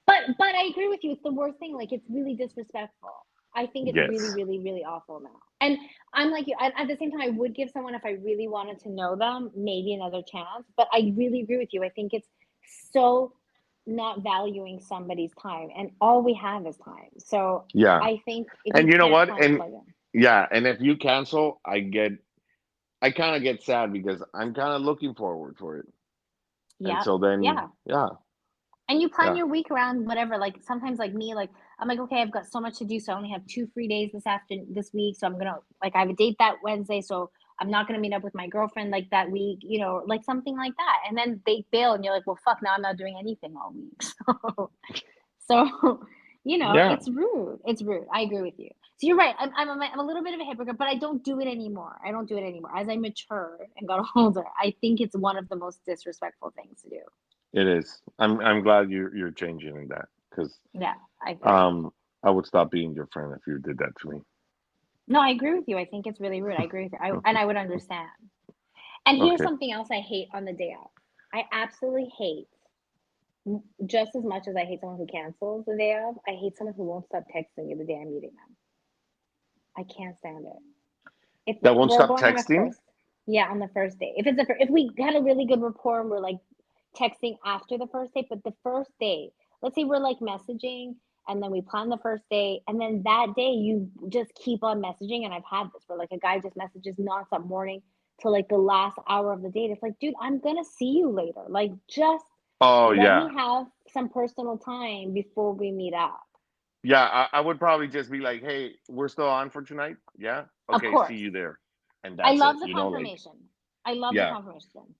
But I agree with you. It's the worst thing. Like it's really disrespectful. I think it's really, Yes. really, really awful now. And I'm like you. At the same time, I would give someone if I really wanted to know them maybe another chance. But I really agree with you. I think it's so not valuing somebody's time, and all we have is time. So Yeah. I think if you And you know can't what? find a And plug-in. yeah, and if you cancel, I kind of get sad because I'm kind of looking forward for it. And Yeah, so then, yeah. yeah, And you plan yeah. your week around whatever. Like sometimes, like me, like I'm like, okay, I've got so much to do, so I only have 2 free days this week. So I'm gonna like I have a date that Wednesday, so I'm not gonna meet up with my girlfriend like that week, like something like that. And then they bail, and you're like, well, fuck, now I'm not doing anything all week. So Yeah. it's rude. It's rude. I agree with you. So you're right. I'm a little bit of a hypocrite, but I don't do it anymore. I don't do it anymore. As I matured and got older, I think it's one of the most disrespectful things to do. It is. I'm glad you're changing in that because Yeah, I agree. um I would stop being your friend if you did that to me. No, I agree with you. I think it's really rude. I agree with you. And I would understand. And here's Okay. something else I hate on the day of. I absolutely hate, just as much as I hate someone who cancels the day of, I hate someone who won't stop texting you the day I'm meeting them. I can't stand it. If That won't we're stop going on a texting? first, yeah, on the first date. If we had a really good rapport and we're like texting after the first date, but the first date, let's say we're like messaging and then we plan the first date, and then that day you just keep on messaging. And I've had this where like a guy just messages nonstop morning to like the last hour of the date. It's like, dude, I'm gonna see you later. Like, just Oh let me yeah, have some personal time before we meet up. yeah. I would probably just be like, hey, we're still on for tonight. Yeah. Of Okay. See course. you there, and I that's it. love the You know, like confirmation. I love the yeah. confirmation.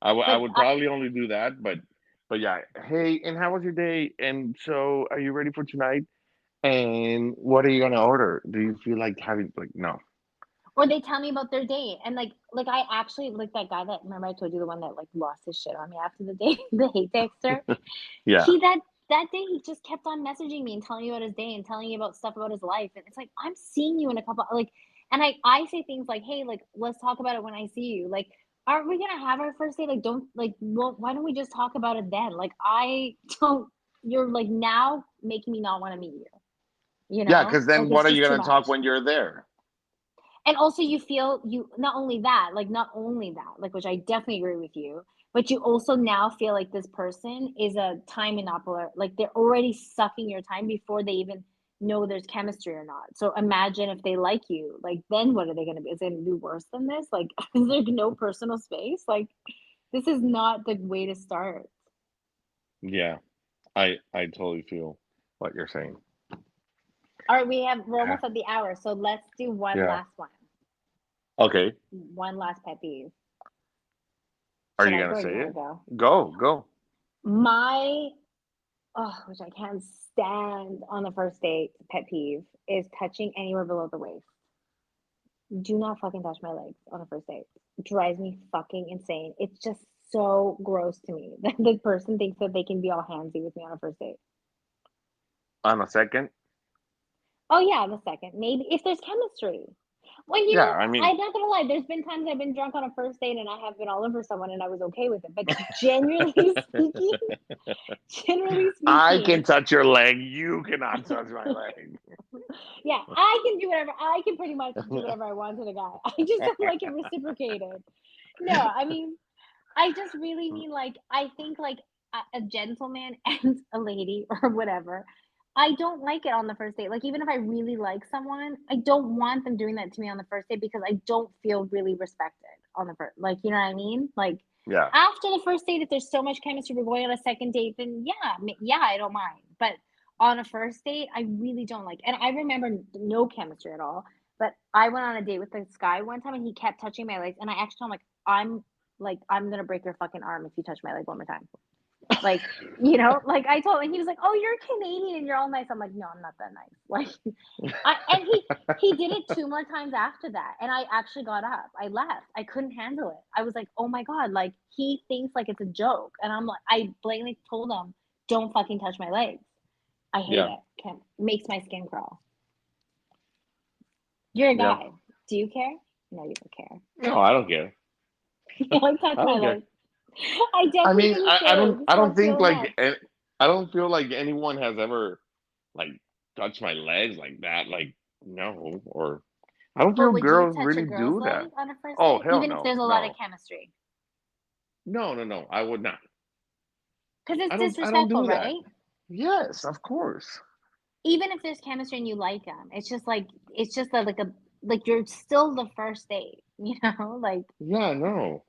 I But would probably only do that, but yeah. Hey, and how was your day? And so, are you ready for tonight? And what are you gonna order? Do you feel like having like no? or they tell me about their date, and like I actually like that guy that, remember I told you, the one that like lost his shit on me after the date, the hate texter. Yeah. He that day he just kept on messaging me and telling me about his day and telling me about stuff about his life, and it's like, I'm seeing you in a couple like, and I say things like, hey, like let's talk about it when I see you. Like, aren't we gonna have our first date? Like, don't like, well, why don't we just talk about it then? Like, I don't. You're like now making me not want to meet you. You Yeah, know, because like then what it's are you just too gonna talk much. when you're there? And also you feel, you not only that, like not only that, like, which I definitely agree with you, but you also now feel like this person is a time monopoly. Like they're already sucking your time before they even know there's chemistry or not. So imagine if they like you, like then what are they going to be? Is it going to be worse than this? Like, is there no personal space? Like, this is not the way to start. Yeah, I totally feel what you're saying. All right, we're Yeah. almost at the hour, so let's do one Yeah. last one. Okay. One last pet peeve. Are Should you I gonna go or you say want to it? go? Go, go. My which I can't stand on the first date, pet peeve, is touching anywhere below the waist. Do not fucking touch my legs on a first date. It drives me fucking insane. It's just so gross to me that the person thinks that they can be all handsy with me on a first date. On a second. Oh yeah, the second. Maybe if there's chemistry. Well, Yeah, I mean, I'm not gonna lie, there's been times I've been drunk on a first date and I have been all over someone and I was okay with it. But generally speaking, generally I speaking, can touch your leg. You cannot touch my leg. yeah, I can do whatever. I can pretty much do whatever I want to the guy. I just don't like it reciprocated. No, I mean, I just really mean like, I think like a gentleman and a lady or whatever. I don't like it on the first date. Like, even if I really like someone, I don't want them doing that to me on the first date because I don't feel really respected on the first. Like, you know what I mean? Like, Yeah, after the first date, if there's so much chemistry, we're going on a second date, then yeah, I don't mind. But on a first date, I really don't like. And I remember no chemistry at all. But I went on a date with this guy one time, and he kept touching my legs, and I actually told him I'm gonna break your fucking arm if you touch my leg one more time. Like, like I told him, he was like, "Oh, you're Canadian and you're all nice." I'm like, "No, I'm not that nice." Like, and he did it two more times after that, and I actually got up. I left. I couldn't handle it. I was like, "Oh my god!" Like, he thinks like it's a joke, and I'm like, I blatantly told him, "Don't fucking touch my legs." I hate yeah. it. Makes my skin crawl. You're a Yeah. guy. Do you care? No, you don't care. No, I don't care. You like touch I my don't care. legs. I I definitely mean, do the same. I don't Stop think feeling like that. I don't feel like anyone has ever like touched my legs like that. Like no, or I don't But feel would you girls touch a really girl's do that. leg on a first Oh date, hell even if no, there's a lot of no, chemistry? no. I would not. Because it's I don't disrespectful, do that. right? Yes, of course. Even if there's chemistry and you like them, it's just like, it's just like you're still the first date, you know? Like, Yeah, no,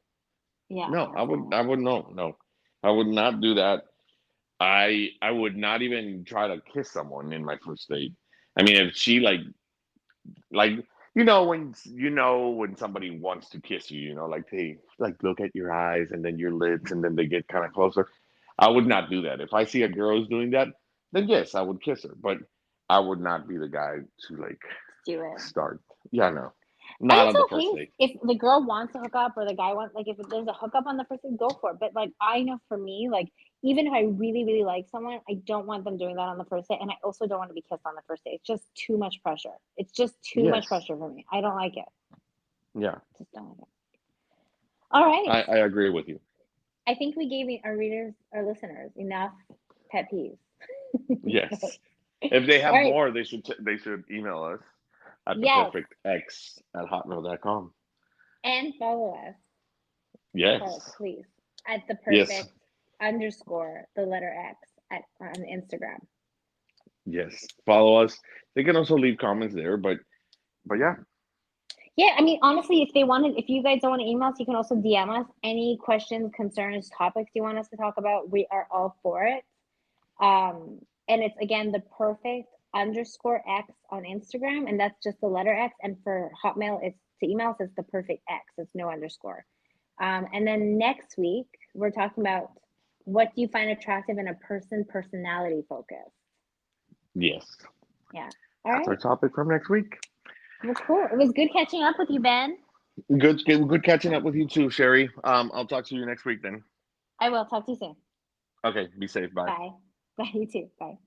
yeah, no. that's not. I would no. I would not do that. I would not even try to kiss someone in my first date. I mean, if she like you know when somebody wants to kiss you, like they like look at your eyes and then your lips and then they get kind of closer. I would not do that. If I see a girl is doing that, then yes, I would kiss her, but I would not be the guy to like Do it. start. Yeah, no, And not it's on the okay first date. if the girl wants to hook up or the guy wants, like, if there's a hookup on the first date, go for it. But like, I know for me, like, even if I really, really like someone, I don't want them doing that on the first date. And I also don't want to be kissed on the first date. It's just too much pressure. It's just too much Yes, pressure for me. I don't like it. yeah, Just don't like it. All right. I agree with you. I think we gave our readers, our listeners, enough pet peeves. Yes, if they All have right. more, they should email us at Yes. theperfectx@hotmail.com. And follow us. Follow us, Yes, please. At the yes, perfect underscore the letter X on Instagram. Yes, follow us. They can also leave comments there, but yeah, Yeah, I mean, honestly, if you guys don't want to email us, you can also DM us any questions, concerns, topics you want us to talk about. We are all for it. And it's again the perfect underscore X on Instagram, and that's just the letter X. And for Hotmail, it's to emails, it's the perfect X. It's no underscore. And then next week, we're talking about what do you find attractive in a personality focus. yes, Yeah. All that's our right. topic from next week. Well, cool. It was good catching up with you, Ben. Good catching up with you too, Sherry. I'll talk to you next week then. I will talk to you soon. Okay, be safe. Bye. Bye. Bye. You too. Bye.